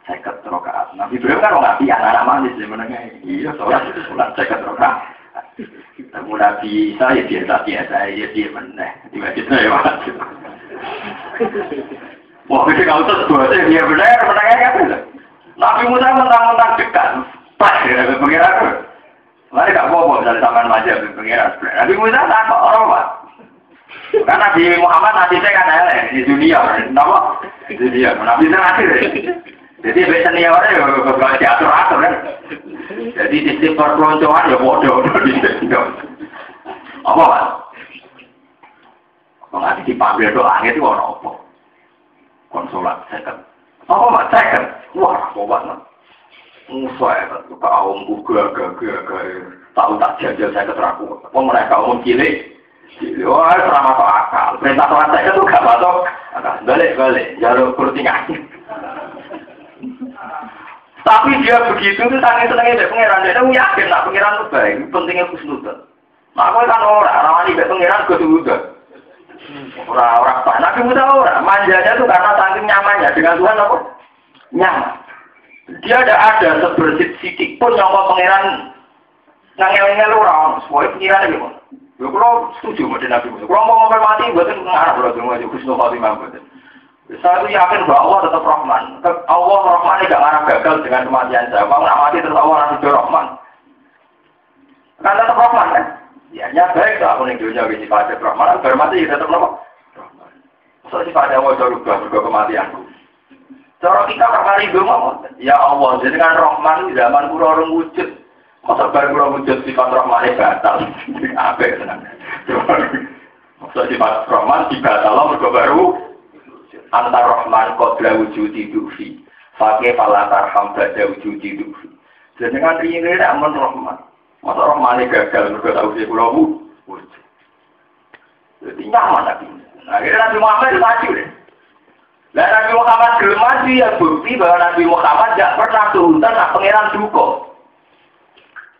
Speaker 1: 50 rakaat. Nabi Ibrahim kan orang nabi anak manis sebenarnya. Iya, sholat 50 rakaat. Ketemu Nabi Isa ya biasa, ya dia meneh. Tiba-tiba ya mas. Wah, ini kalau terus buatnya dia benar, menangnya apa? Nabi Musa mentang-mentang dekat. Pas ya, Nabi pengiran. Mari gak apa-apa, misalnya taman maja pengiran. Nabi Musa tak kok orang pak. Karena Nabi Muhammad nanti saya kan elek di dunia, kenapa? Di dunia, Nabi Isa akhir. Jadi seniornya ya bakal diatur-atur kan. Jadi sistem perpeloncoan ya bodoh. Apa Pak? Kalau nanti dipanggil doa itu orang apa? Konsulat second. Apa Pak? Second? Wah, apa banget. Musuh ya, kaum gagah. Tahu tak jajal saya keteraku. Apa mereka umum cilik? Wah, selama masuk akal. Perintah sholat saya itu gak masuk. Balik. Jalur kurtingan. Tapi dia begitu itu sangat senangnya dari pengiran. Dia tahu yakin nak pengiran itu baik. Pentingnya khusnudan. Nah, aku kan orang ini dari pengiran khusnudan. Orang tak. Nabi Musa orang. Manjanya itu karena saking nyamannya dengan Tuhan apa? Nyaman. Dia ada sebersih sidik pun yang mau pengiran ngangel-ngel orang. Semua pengiran itu. Kalau setuju dengan Nabi Musa. Kalau mau mati, buatin mengarah berarti mau khusnudan buatin. Saya itu yakin bahwa Allah tetap Rahman. Allah Rahman ini gak ngarah gagal dengan kematian saya. Kalau nak mati terus Allah nanti Rahman. Kan tetap Rahman kan? Ya, baik tak aku nih dunia bisa pada Rahman. Baru mati tetap Rahman. Masa sifatnya Allah jauh berubah kematianku. Cara kita kali itu ngomong, ya Allah, jadi kan Rahman di zaman kurang wujud. Masa baru kurang wujud sifat Rahman batal. Apa ya senang? Masa sifat Rahman dibatal baru antar Rahman qabla wujudi dufi. Pakai palatar hamba wujudi dufi. Jadi kan ini aman Rahman. Masa Rahman gagal mergo tahu dia pulau wujud. Jadi nyaman Nabi. Akhirnya Nabi Muhammad maju deh. Dan Nabi Muhammad belum maju ya bukti bahwa Nabi Muhammad tidak pernah turun nak pangeran duka.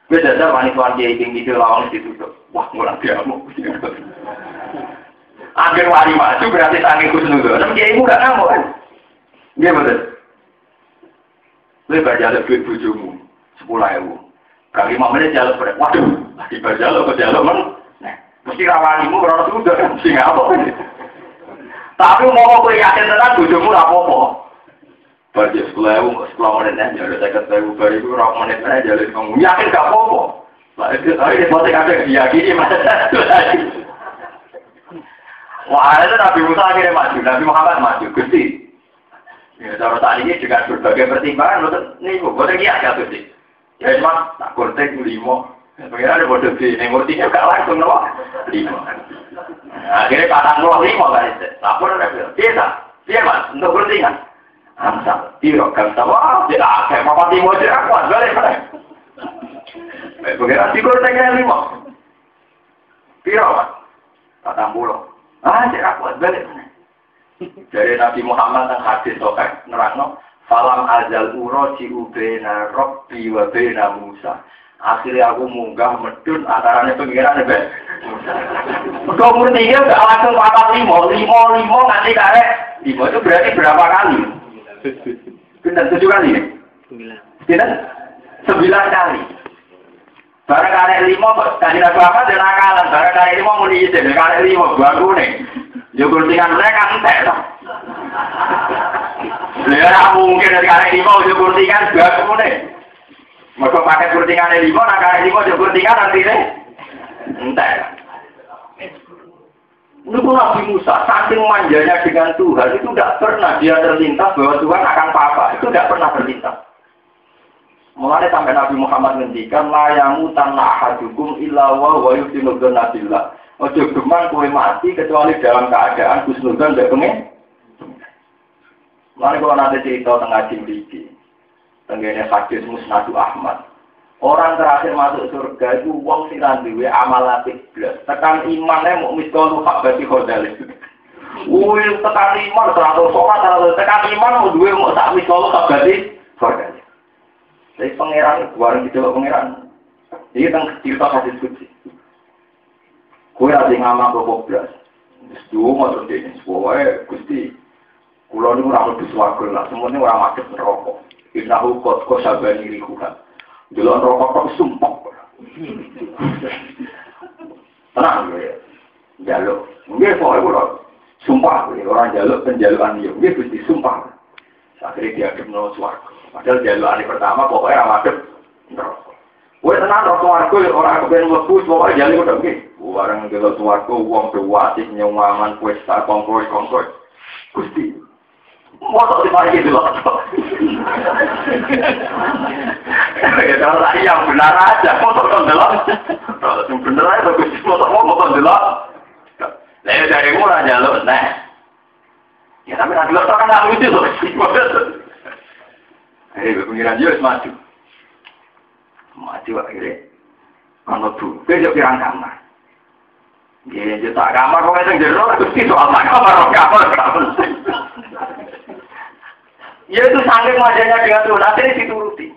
Speaker 1: Beda dah wanita-wanita yang tinggi lawang ditutup. Wah ngulang diamuk. Akhir wali maju berarti tangi khusnudan. Tapi ibu gak ngamuk kan? Iya betul. Lebih jalur duit bujumu 10.000. Kali 5 menit jalur berat. Waduh, lagi berjalur ke jalur men. Mesti rawanimu berapa sudah kan? Mesti ngapa kan? Tapi mau aku yakin tenan bujumu apa-apa. Bagi 10.000 menitnya jalur 50.000 baru itu berapa menitnya jalur kamu yakin gak apa-apa. Lah itu pasti kadang diyakini mas. Wah, itu Nabi Musa akhirnya maju, Nabi Muhammad maju, Gusti. Ya, cara saat ini juga berbagai pertimbangan, ini bukan kias ya Gusti. Ya cuma tak kontek 5. Pengira ada bodoh di murtinya gak langsung loh 5. Akhirnya patang 5 kan itu. Lapor ada biasa, Mas, untuk bertingan. Amsal, tiro, kamsa, wah, tidak ada, apa timur tidak kuat, balik. Pengira di konteknya 5. Tiro, Mas, patang 10. Tidak kuat balik. Dari Nabi Muhammad yang hadis sahih nerangno falam azal uro ci ubena Rabbi wa bena Musa Akhirnya aku munggah medun antaranya pengiran ya. Kau murni ya udah langsung 45, 5 nanti karek 5 itu berarti berapa kali? Benar 7 kali ya? 9. Benar 9 kali. Barang karek 5 kok tadi aku apa dan akalan. Barang karek 5 muni izin karek 5 baru nih. Jukur tinggal mereka entek lah. Lihat mungkin dari karek 5 jukur tinggal baru nih. Mereka pakai kurtingan 5, nah karek 5 jukur tinggal nanti nih. Entek. Itu Nabi Musa, saking manjanya dengan Tuhan, itu tidak pernah dia terlintas bahwa Tuhan akan apa-apa. Itu tidak pernah terlintas. Mulai sampai Nabi Muhammad ngendikan, layamu tanah hadukum illa wa yusinudun nabillah. Ojo geman kue mati kecuali dalam keadaan husnudun tidak pengen. Mulai kalau nanti cerita tengah jimliki, tengganya hadis Musnadu Ahmad. Orang terakhir masuk surga itu wong sing duwe amal apik blas. Tekan imane muk miskal habati khodale. Tekan iman 100 tekan iman mau duwe muk sak miskal habati khodale. Jadi pangeran warung itu pangeran. Iki teng cerita hadis suci. Kowe ade ngamal kok blas. Wis duwe terus dene. Pokoke Gusti kula niku ora mlebu swarga lah, semuanya ora madhep neraka. Innahu qad sabani rikuha. Delok rokok kok sumpah. Tenang ya. Jaluk. Nggih pokoke kula sumpah orang jaluk penjalukan yo. Nggih Gusti sumpah. Akhirnya dia ketemu swarga. Padahal jalukane pertama pokoknya ora madhep neraka. Kowe tenan ro swarga ora kepen mlebu pokoke jaluk kok nggih. Warang delok swarga wong dewasih nyawangan pesta kongkoi. Gusti motor di mana gitu loh. Ya kalau tadi yang benar aja, motor kondelok. Yang benar aja, motor kondelok. Lalu dari murah jalur, nah. Ya tapi nanti lo kan nggak lucu loh. Pengiran Yus maju akhirnya. Kalau tuh, besok pirang kamar. Dia juta kamar, kok yang jeruk, terus soal kamar. Ya itu saking wajahnya dengan Tuhan, akhirnya dituruti.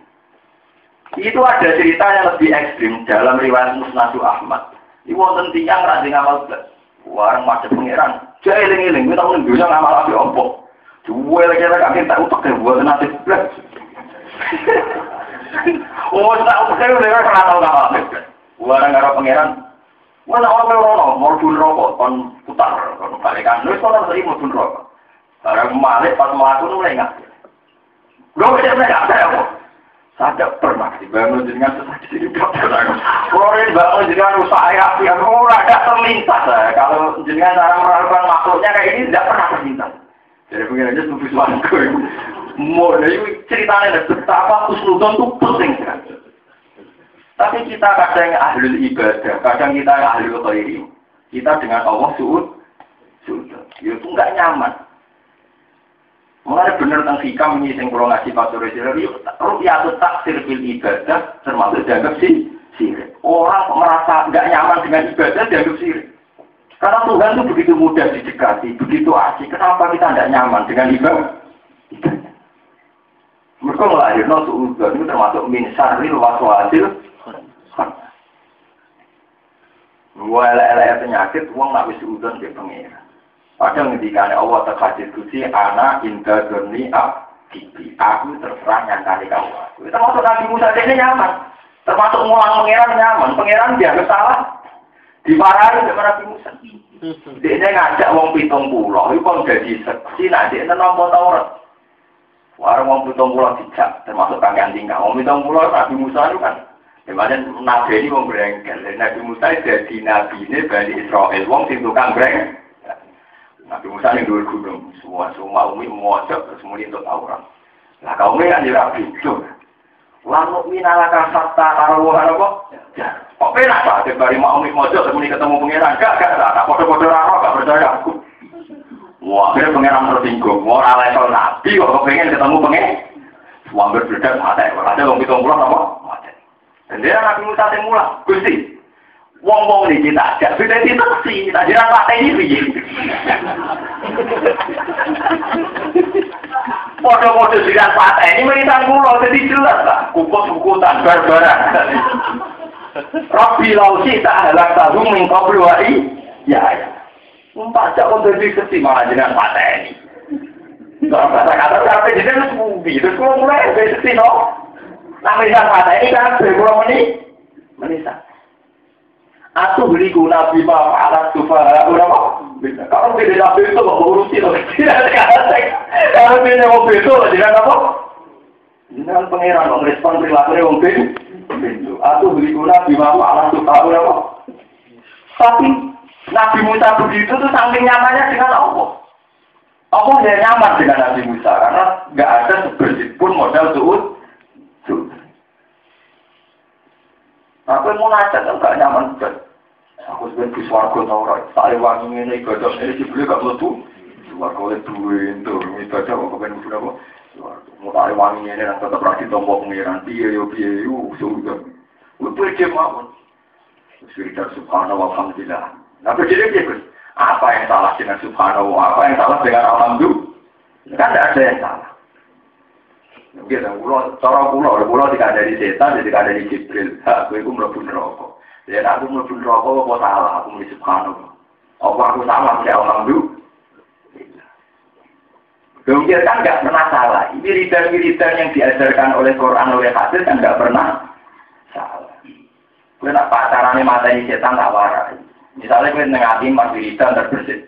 Speaker 1: Itu ada cerita yang lebih ekstrim dalam riwayat Musnadu Ahmad. Ini wonten tiyang rajin ngamal blas. Warang macet pangeran. Jaya eling-eling, kita ngene dunya ngamal api opo. Duwe lagi kaki tak utek ke buat nanti blas. Oh, tak utek lek ora tau ngamal blas. Warang karo pangeran. Mana orang mau pun rokok, kon putar, kon balikan. Wis ora terima pun rokok. Barang malik pas mlaku mulai nggak. Lo tidak ada apa? Saya pernah dibangun dengan sesuatu di dokter. Orang bangun dengan usaha yang orang tidak terlintas. Kalau dengan cara melakukan makhluknya kayak ini tidak pernah terlintas. Jadi begini aja tuh visualku. Mau dari ceritanya betapa husnudon itu penting kan. Tapi kita kadang ahli ibadah, kadang kita ahli khairi. Kita dengan Allah suud, itu nggak nyaman. Mulai benar tentang hikam ini yang kalau ngaji pastor rupiah taksir fil ibadah termasuk dianggap sirik. Orang merasa nggak nyaman dengan ibadah dianggap sirik. Karena Tuhan itu begitu mudah didekati, begitu asik. Kenapa kita tidak nyaman dengan ibadah? Mereka melahirkan suudzon itu termasuk min syarril waswasil. Wala penyakit, uang nak wis suudzon dia pengira. Padahal ngendikane Allah terkasih suci anak inda doni abdi. Aku terserah nyangkali kamu. Itu termasuk Nabi Musa ini nyaman. Termasuk ngulang pangeran nyaman. Pangeran dia salah. Dimarahin sama Nabi Musa. Dia ngajak wong 70. Itu kan jadi seksi. Nah dia nampak Taurat. Warung wong 70 dijak. Termasuk kangkang tinggal. Wong 70 Nabi Musa itu kan. Dimana Nabi ini wong berengkel. Nabi Musa jadi Nabi ini Bani Israel. Wong sing tukang berengkel. Nabi Musa yang dua gunung, semua umi mojok, semua itu Taurat. Nah kaum ini kan juga gitu. Lalu minalaka sakta arwah apa? Ya, kok penak pak? Dari mau umi mojok, kemudian ketemu pangeran, gak, tak foto-foto raro, gak percaya aku. Wah, akhirnya pangeran tersinggung. Mau alasan Nabi, kok pengen ketemu pangeran? Wamber berdak mati, ada orang hitung pulang apa? Mati. Dan dia Nabi Musa yang mulang, Gusti. Wong-wong ini kita ajak, sudah diteksi, kita jiran mati ini. Foto-foto jiran pateni menitan kula dadi jelas lah. Kukut-kukutan barbaran. Rabbi lausi tak halak tahu mengkoblu wai. Ya. Pajak untuk dadi kesti malah jiran pateni. Kata-kata sampai jiran pundi. Terus kula mulai kesti no. Nah menitan pateni kan kula menitan. Aku beli guna bima alat sufa berapa? Kalau beli nabi itu mau urusin loh. Kalau beli mobil itu jangan apa? Jangan pangeran merespon perilaku mobil. Aku beli guna bima alat sufa berapa? Tapi Nabi Musa begitu tuh saking nyamannya dengan Allah. Allah dia nyaman dengan Nabi Musa karena nggak ada sebersih pun modal suud. Apa mau nacet enggak nyaman betul. Aku sebenarnya di suarga tau rai. Saya wangi ini ibadah ini dibeli gak meletup. Suarga oleh duit itu. Ibadah kok kepengen musuh apa. Mau tak wangi ini dan tetap rakyat tombol pengiran. Biaya. Sudah. Itu aja mau. Cerita subhanallah alhamdulillah. Nah berjadi dia Gus. Apa yang salah dengan subhanallah? Apa yang salah dengan alhamdulillah? Kan tidak ada yang salah. Mungkin pulau tidak ada di setan, tidak ada di Jibril. Aku itu melebur neraka. Ya aku melebur neraka apa salah? Aku muni subhanallah. Apa aku salah? Ya alhamdulillah. Mungkin kan nggak pernah salah. Wiridan-wiridan yang diajarkan oleh Quran oleh hadis kan nggak pernah salah. Kue nak pacarannya matanya setan tak warai. Misalnya kue nengati mas wiridan terbersih.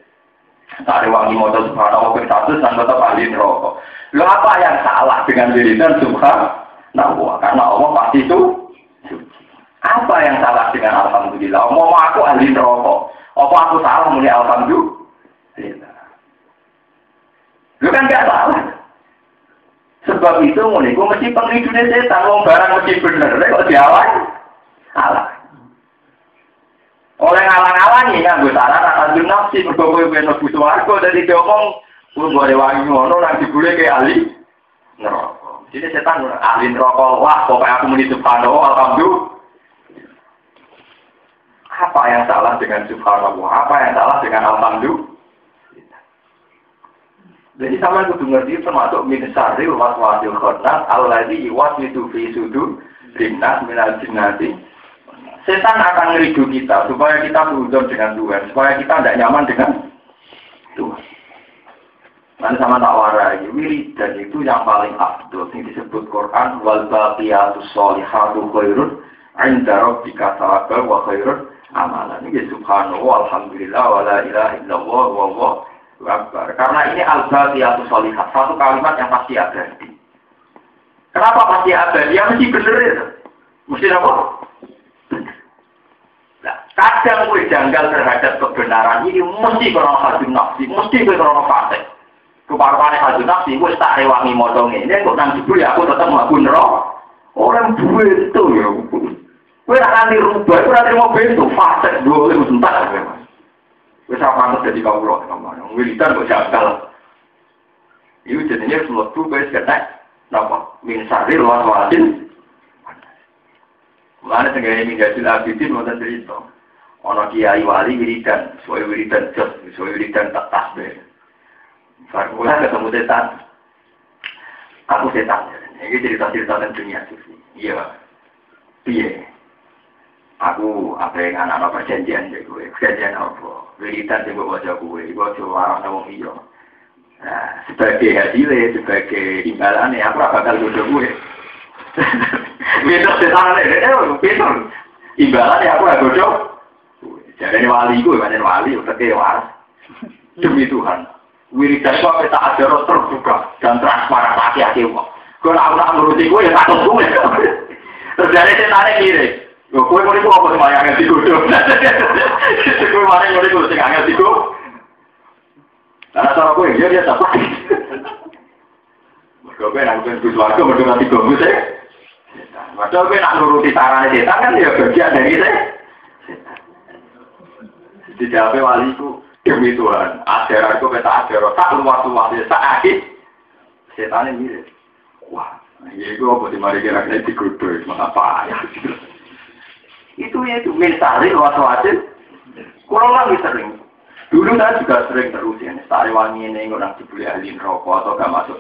Speaker 1: Tak ada wangi modal subhanallah ke satu dan tetap ahli neraka. Lo apa yang salah dengan wiridan subhanallah? Karena Allah pasti itu suci. Apa yang salah dengan alhamdulillah? Mau aku ahli neraka. Apa aku salah muni alhamdulillah? Lo kan gak salah. Sebab itu muni gue mesti penghidupnya setan. Mau barang mesti bener. Kok diawan? Salah. Oleh ngalang-alangi kan gue saran akan nafsi berkowe bener butuh warga dari diomong pun boleh wangi ngono nanti boleh kayak ahli neraka. Jadi setan ahli neraka wah pokoknya aku muni subhanallah alhamdulillah. Apa yang salah dengan subhanallah? Apa yang salah dengan alhamdulillah? Jadi sama kudu ngerti termasuk min syarri waswasil khannas alladzi yuwaswisu fi sudur rinnas minal jinnati. Setan akan ngeridu kita supaya kita berhubung dengan Tuhan, supaya kita tidak nyaman dengan Tuhan. Nanti sama tak warai, wiridan itu yang paling afdol, yang disebut Quran, wal baqiyatus sholihatu khairun 'inda rabbika thawaban wa khairun amalan. Ini subhanallah, alhamdulillah, wa la ilaha illallah, wallahu akbar. Karena ini al-baqiyatus sholihat, satu kalimat yang pasti ada. Kenapa pasti ada? Dia mesti benar itu. Mesti apa? Nah, kadang gue janggal terhadap kebenaran ini mesti krono hadun nafsi, mesti gue krono fasik. Keparpane hadun nafsi, gue tak rewangi modongnya. Ini kok nanti gue aku tetap melakukan roh. Orang duit itu ya. Gue nak nanti rubah, gue nanti mau bentuk fasik dua kali sebentar. Gue sama pantas jadi kau roh, yang wiridan gue janggal. Itu jadinya semua tuh gue seketek. Napa? Min syarri waswasil. Mana tenggara mindasil abidin mau cerita. Ono kiai wali wiridan, soal wiridan jos, soal wiridan tak tasbih. Formula ketemu setan. Aku setan. Ini cerita-cerita tentang dunia sufi. Iya. Iya. Aku apa yang anak-anak perjanjian deh gue. Perjanjian apa? Wiridan yang bawa wajah gue. Gue coba orang ngomong iya. Nah, sebagai hadiah, sebagai imbalannya, aku bakal bodoh gue. Betul setan betul. Imbalan ya aku gak bodoh. Jadi wali gue, macam wali, udah kewas. Demi Tuhan. Wiridan itu apa tak ada roh terbuka dan transparan hati-hati gue. Gue nak nuruti gue ya takut gue. Terus dari setannya kiri. Gue mau itu apa semuanya angin digodoh. Gue mana yang mau itu angin digodoh. Karena cara gue dia dapat. Gue nak gue suaraku berdua nanti gue sih. Padahal gue nak nuruti sarannya setan kan ya bagian dari saya. Di dalamnya wali itu demi Tuhan. Ajaran itu kita ajaran tak luas-luasnya tak akhir. Setannya mirip. Wah, ini gue apa di mari kira-kira digodoh, mengapa ya? Itu mentari luas-luasnya. Kurang lagi sering. Dulu saya juga sering terus ya. Tari wangi ini orang dibeli ahli rokok atau gak masuk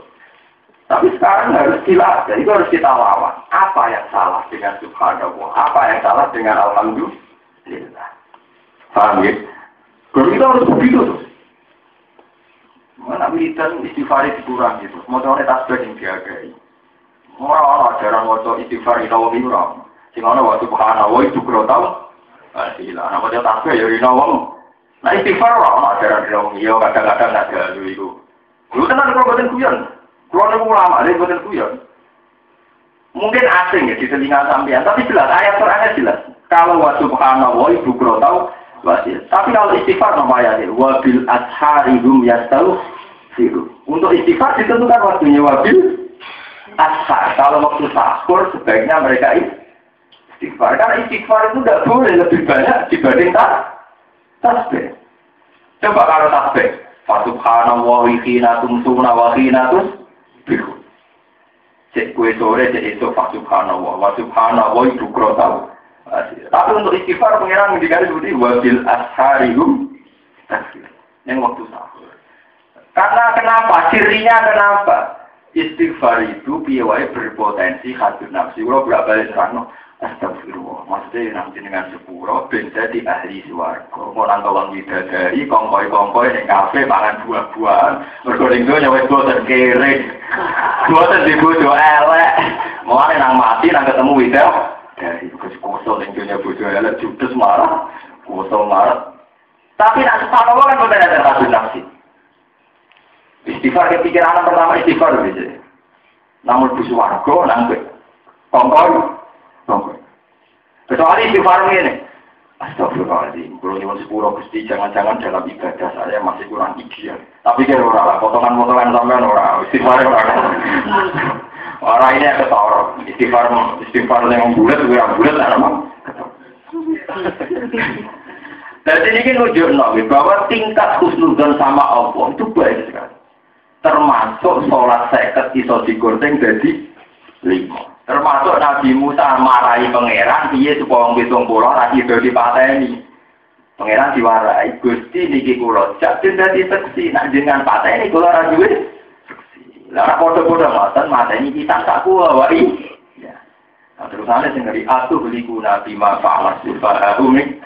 Speaker 1: Tapi sekarang harus dilatih, itu harus kita lawan. Apa yang salah dengan subhanallah? Apa yang salah dengan alhamdulillah? Paham ya? Kalau kita harus begitu tuh. Mana militer istighfar dikurang gitu. Motornya tasbih yang dihargai. Orang ajaran motor istighfar itu wong ora. Sing ana wa subhanallah itu kro tau. Gila, ana motor tasbih ya ora wong. Nah istighfar ora ajaran wong iya kadang-kadang ada dulu itu. Lu tenan kok boten kuyon. Kulo niku ulama, lha boten kuyon. Mungkin asing ya di telinga sampean, tapi jelas ayat Qur'annya jelas. Kalau wa subhanallah itu kro tau. Tapi kalau istighfar namanya wabil asharihum yastaghfiru. Untuk istighfar ditentukan waktunya wabil ashar. Kalau waktu sahur sebaiknya mereka istighfar. Karena istighfar itu tidak boleh lebih banyak dibanding tasbih. Coba kalau tasbih, fa subhanallah wa hina tumsuna wa hina tusbihu. Cek kue sore cek itu fa subhanallah wa subhanallah itu kro tau. Tapi untuk istighfar pengiran mendikari seperti wabil asharihum yang waktu sahur. Karena kenapa? Cirinya kenapa? Istighfar itu piawai berpotensi hadir nafsi. Kalau berbalik terang, astagfirullah. Maksudnya nanti dengan sepuro benda di ahli swarga. Mau nangkawang bidadari, kongkoi-kongkoi yang kafe makan buah-buahan. Bergoding itu nyawet bosan kering. Bosan dibutuh elek. Mau nang mati nang ketemu bidadari. Dari kosong yang punya bodoh adalah judes marah, kosong marah. Tapi nak separuh kan berbeda dengan hasil nafsi. Istighfar kepikiran pertama istighfar begitu. Namun busu warga nangkep, kongkoi. Kecuali istighfar ini. Astagfirullahaladzim. Kalau nyuwun sepuro Gusti, jangan-jangan dalam ibadah saya masih kurang ideal. Tapi kira orang, potongan-potongan sampean orang, istighfar orang. Orang ini ada seorang istighfar yang bulat, ada mau. Jadi ini kan nunjuk bahwa tingkat husnudzon sama Allah itu baik sekali. Termasuk sholat seket iso digoreng jadi 5. Termasuk Nabi Musa marahi pangeran, dia supaya ngitung pulau lagi dari pateni. Pangeran diwarai, Gusti niki kula jak dadi seksi, nak jenengan pateni kula ra duwe seksi. Lah padha-padha ngoten mateni kita tak kuwi. Ya. Nah, terusane sing ngeri atuh liku Nabi ma fa'ala sifa'u mik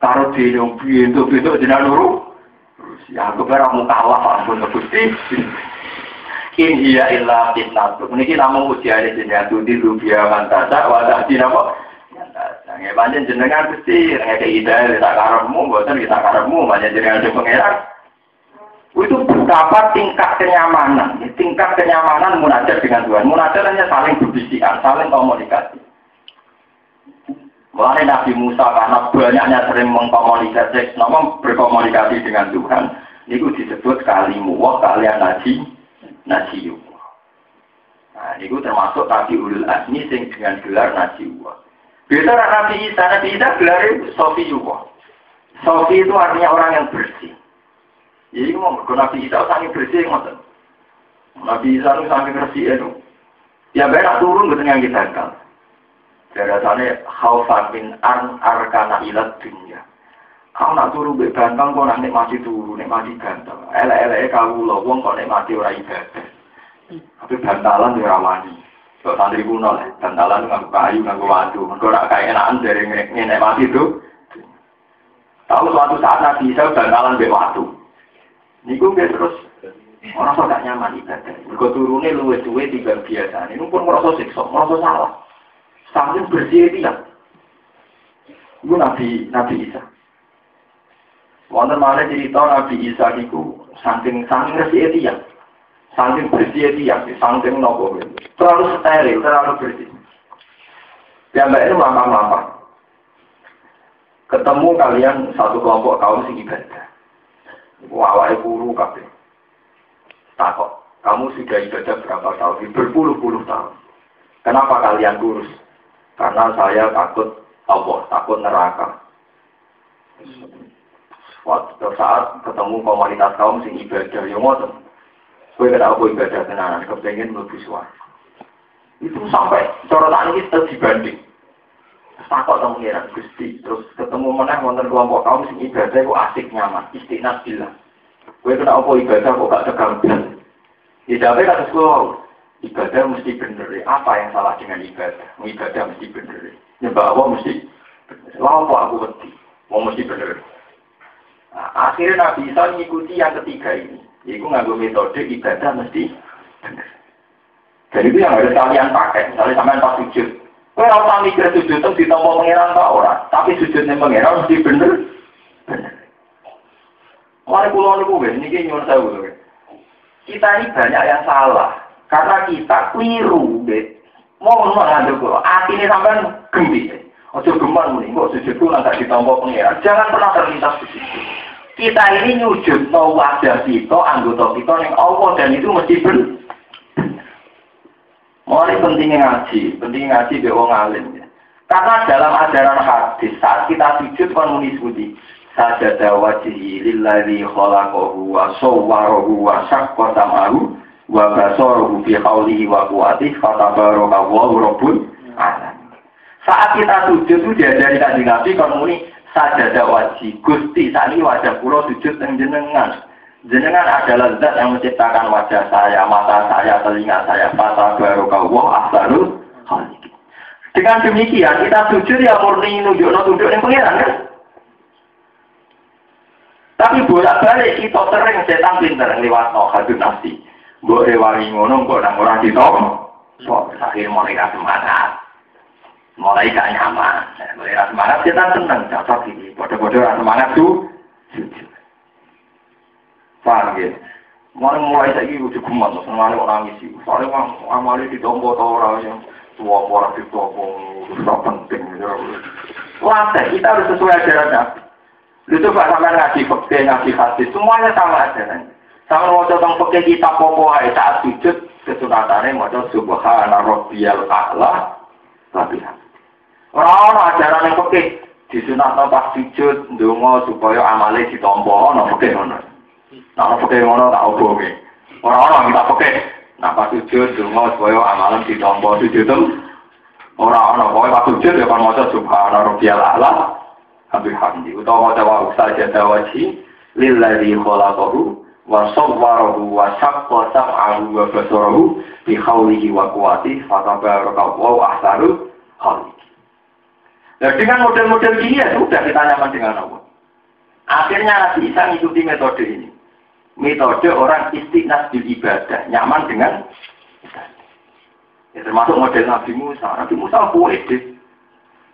Speaker 1: karo dene piye-piye jenengan loro. Terus ya aku kira mau kalah ampun Gusti. In iya illa fitnatu. Niki namung ujiane jenengan tuti rubiya mantasa wa ta'dina apa? Nggih pancen jenengan Gusti nek hidayah tak karepmu mboten kita karepmu pancen jenengan sing pangeran. Itu betapa tingkat kenyamanan munajat dengan Tuhan. Munajat hanya saling berbisikan, saling komunikasi. Mulai Nabi Musa karena banyaknya sering berkomunikasi dengan Tuhan, itu disebut kalimuwah kalian Najiullah. Nah, itu termasuk Nabi Ulul Azmi sing dengan gelar Najiullah. Beda Nabi Isa gelar Sofiyullah. Sofi itu artinya orang yang bersih. Jadi Nabi Isa sangat bersih, Nabi Isa itu sangat bersih itu. Ya benar turun betul yang kita kan. Biasanya khaufan min arkana ilat dunia. Kau nak turun begantang, kau nak nikmati turun, nikmati ganteng. Ele kau lowong kau nikmati orang ibadah. Tapi bantalan di ramani. Kalau santri kuno, bantalan nganggo kayu, nganggo watu. Kau nak kayak enakan dari nikmati itu. Tahu suatu saat Nabi Isa bantalan be watu. Niku nggih terus orang kok gak nyaman ibadah. Mergo turune luwih-luwih timbang biasane. Niku pun merasa siksa, merasa salah. Sampai bersih dia. Iku Nabi Isa. Wonten malih cerita Nabi Isa niku saking resik dia. Saking bersih dia, saking nopo. Terlalu steril, terlalu bersih. Ya mbak itu lama-lama. Ketemu kalian satu kelompok kaum sing ibadah. Awake guru kabeh. Takok, kamu sudah ibadah berapa tahun? Berpuluh-puluh tahun. Kenapa kalian kurus? Karena saya takut Allah, takut neraka. Suatu saat ketemu komunitas kaum sing ibadah, ya ngoten. Kowe kena apa ibadah tenanan, kepengin mlebu swarga. Itu sampai corotan ini terus dibanding. Takut sama ngira Gusti, terus ketemu meneh wonten kelompok kaum sing ibadah kok asik nyaman, istiqnas billah. Kowe kena apa ibadah kok gak tegang blas. Dijabe kados kula. Ibadah mesti bener. Apa yang salah dengan ibadah? Ibadah mesti bener. Nyembah Allah mesti bener. Lalu aku wedi, mau mesti bener. Nah, akhirnya Nabi Isa mengikuti yang ketiga ini. Yaitu nganggo metode ibadah mesti bener. Jadi itu yang harus kalian pakai. Misalnya sampai pas sujud. Kalau orang mikir sujud itu ditompo pengiran tak orang. Tapi sujudnya pengiran mesti bener. Bener. Mari pulau ini nyuruh saya. Kita ini banyak yang salah. Karena kita keliru. Mau ngandung kok. Hati ini sampai gembira. Ojo gemar muni. Kok sujud itu nanti ditompo pengiran. Jangan pernah terlintas di situ. Kita ini nyujud no wajah kita, anggota kita yang Allah. Dan itu mesti bener. Mulai pentingnya ngaji be wong alim. Karena dalam ajaran hadis saat kita sujud kan muni sebuti sajada wajhi lillazi khalaqahu wa sawwarahu wa syaqqa sam'ahu wa basarahu fi qawlihi wa quwwatihi fatabarakallahu rabbul alamin. Saat kita sujud itu diajari kanjeng Nabi kan muni sajada wajhi Gusti sani wajah kula sujud teng jenengan. Jenengan adalah zat yang menciptakan wajah saya, mata saya, telinga saya. Fatabarakallahu ahsanul khaliqin. Dengan demikian kita sujud ya murni nunjuk yang pengiran kan. Tapi bolak-balik kita sering setan pinter lewat hadun nafsi. Mbok rewangi ngono mbok nang ora ditom. So, akhirnya mulai ra semangat. Mulai gak nyaman. Mulai ra semangat setan seneng dapat iki. Padha-padha ra semangat tuh. Paham ya? Mulai saiki udah geman, senengane orang ngisi. Soalnya amale ditompo ta ora yang tua orang ditompo ora penting. Wah, kita harus sesuai ajarannya. Itu Pak sampai ngaji fikih, ngaji hadis, semuanya sama ajaran. Sama mau tentang fikih kita popo ae saat sujud kesunatane maca subhana rabbiyal a'la. Tapi ora ajaran yang fikih disunatno pas sujud ndonga supaya amale ditompo ana fikih ngono. Nah, pakai ngono tak oboke. Orang-orang kita pakai. Nah, pas sujud donga supaya amalan ditampa sujud itu. Orang-orang pokoke pas sujud ya kan maca subhana rabbiyal a'la. Hamdi. Utawa maca wa sajada wajhi lillazi khalaqahu wa sawwarahu wa syaqqa sam'ahu wa basarahu bi khawlihi wa quwwatihi fatabarakallahu ahsanul khaliqin. Nah, dengan model-model ini ya sudah kita nyaman dengan Allah. Akhirnya Nabi Isa mengikuti metode ini. Metode orang istiqnas di ibadah, nyaman dengan ibadah. Ya, termasuk model Nabi Musa. Nabi Musa pede.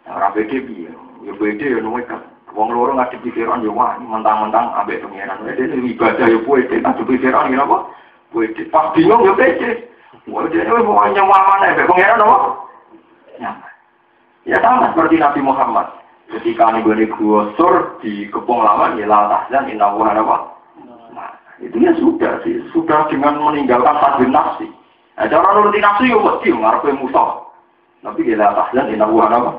Speaker 1: Orang pede biar, ya pede ya nuwek. Wong loro ngadep pikiran ya wah, mentang-mentang ambek pengiran. Pede ibadah ya pede, ngadep pikiran ya apa? Pede. Pas bingung ya pede. Wah, dia mau nyaman mana ambek pengiran apa? Nyaman. Ya sama seperti Nabi Muhammad. Ketika nih gua sur di Kepong Lama ya latah dan inna wa apa? Itu ya sudah sih, sudah dengan meninggalkan hadun nafsi. Nah, cara nuruti nafsi ya mesti ngarepe musuh. Tapi dia tahzan inna wa apa?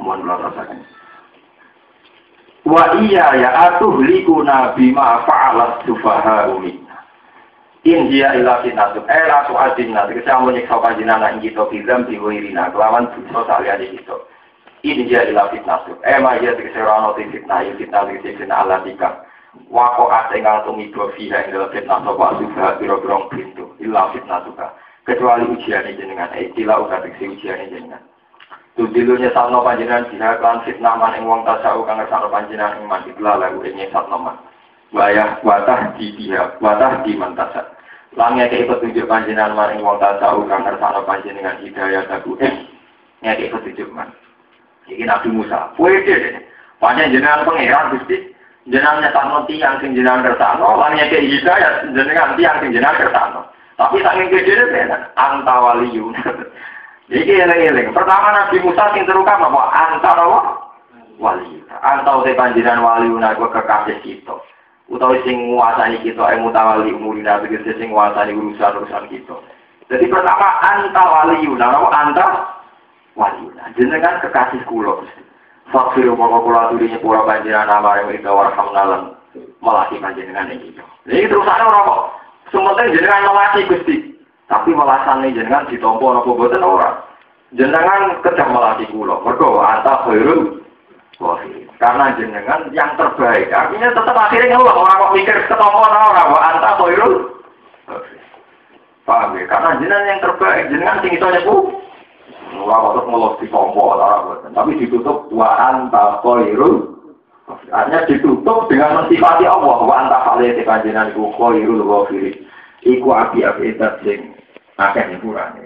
Speaker 1: Mohon Allah rasakan. Wa iya ya atuhlikuna bima fa'alat sufaha'u minna. In hiya illa fitnatun. La tu'adinna. Kita menyiksa panjenengan ing kita bizam diwirina kelawan dosa saliyane kita. In hiya illa fitnatun. Ma iya dikserano fitnah ala tika. Wako atengal tumibo fiha ing dalam fitnah sopa suha biro-birong pintu illa fitnah suka kecuali ujiannya jenengan istilah uga tiksi ujiannya jenengan tudilunya salno panjenengan jika klan fitnah man ing wong tasau kang ngersano panjenengan ing man iklah lagu ingin salno man wayah watah di pihak watah di mantasat langnya ke petunjuk panjenengan man ing wong tasau kang ngersano panjenengan hidayah lagu ngeke petunjuk man ini Nabi Musa puede panjenengan pengeran gusti jenengan nyetakno tiyang sing jenengan kersano, lan nyeke hidayah jenengan tiyang sing jenengan kersano. Tapi saking gedene tenan antawaliyun. Iki eling-eling. Pertama Nabi Musa sing terukam apa? Antara wali. Antau te panjenengan waliun aku kekasih kita. Utawa sing nguasani kita mutawali umurina tegese sing nguasani urusan-urusan kita. Jadi pertama antawaliyun, apa antawaliyun. Jenengan kekasih kula. Fakir umur kula turinya pura panjenengan amare mereka warhamnalan melaki panjenengan ini. Jadi terusannya orang kok. Sementara jenengan melaki Gusti, tapi melasane jenengan ditompo apa boten ora. Jenengan kedah melaki kula. Mergo anta khairul wahid. Karena jenengan yang terbaik. Artinya tetap akhirnya ngeluh orang kok mikir ketompo ora wa anta khairul wahid. Paham ya? Karena jenengan yang terbaik, jenengan sing iso nyepu. Ora kok ngelos ditompo ora boten. Tapi ditutup wa anta khairul. Artinya ditutup dengan mensifati Allah wa anta khairul panjenengan iku khairul ghafirin. Iku api-api sing akeh nyepurane.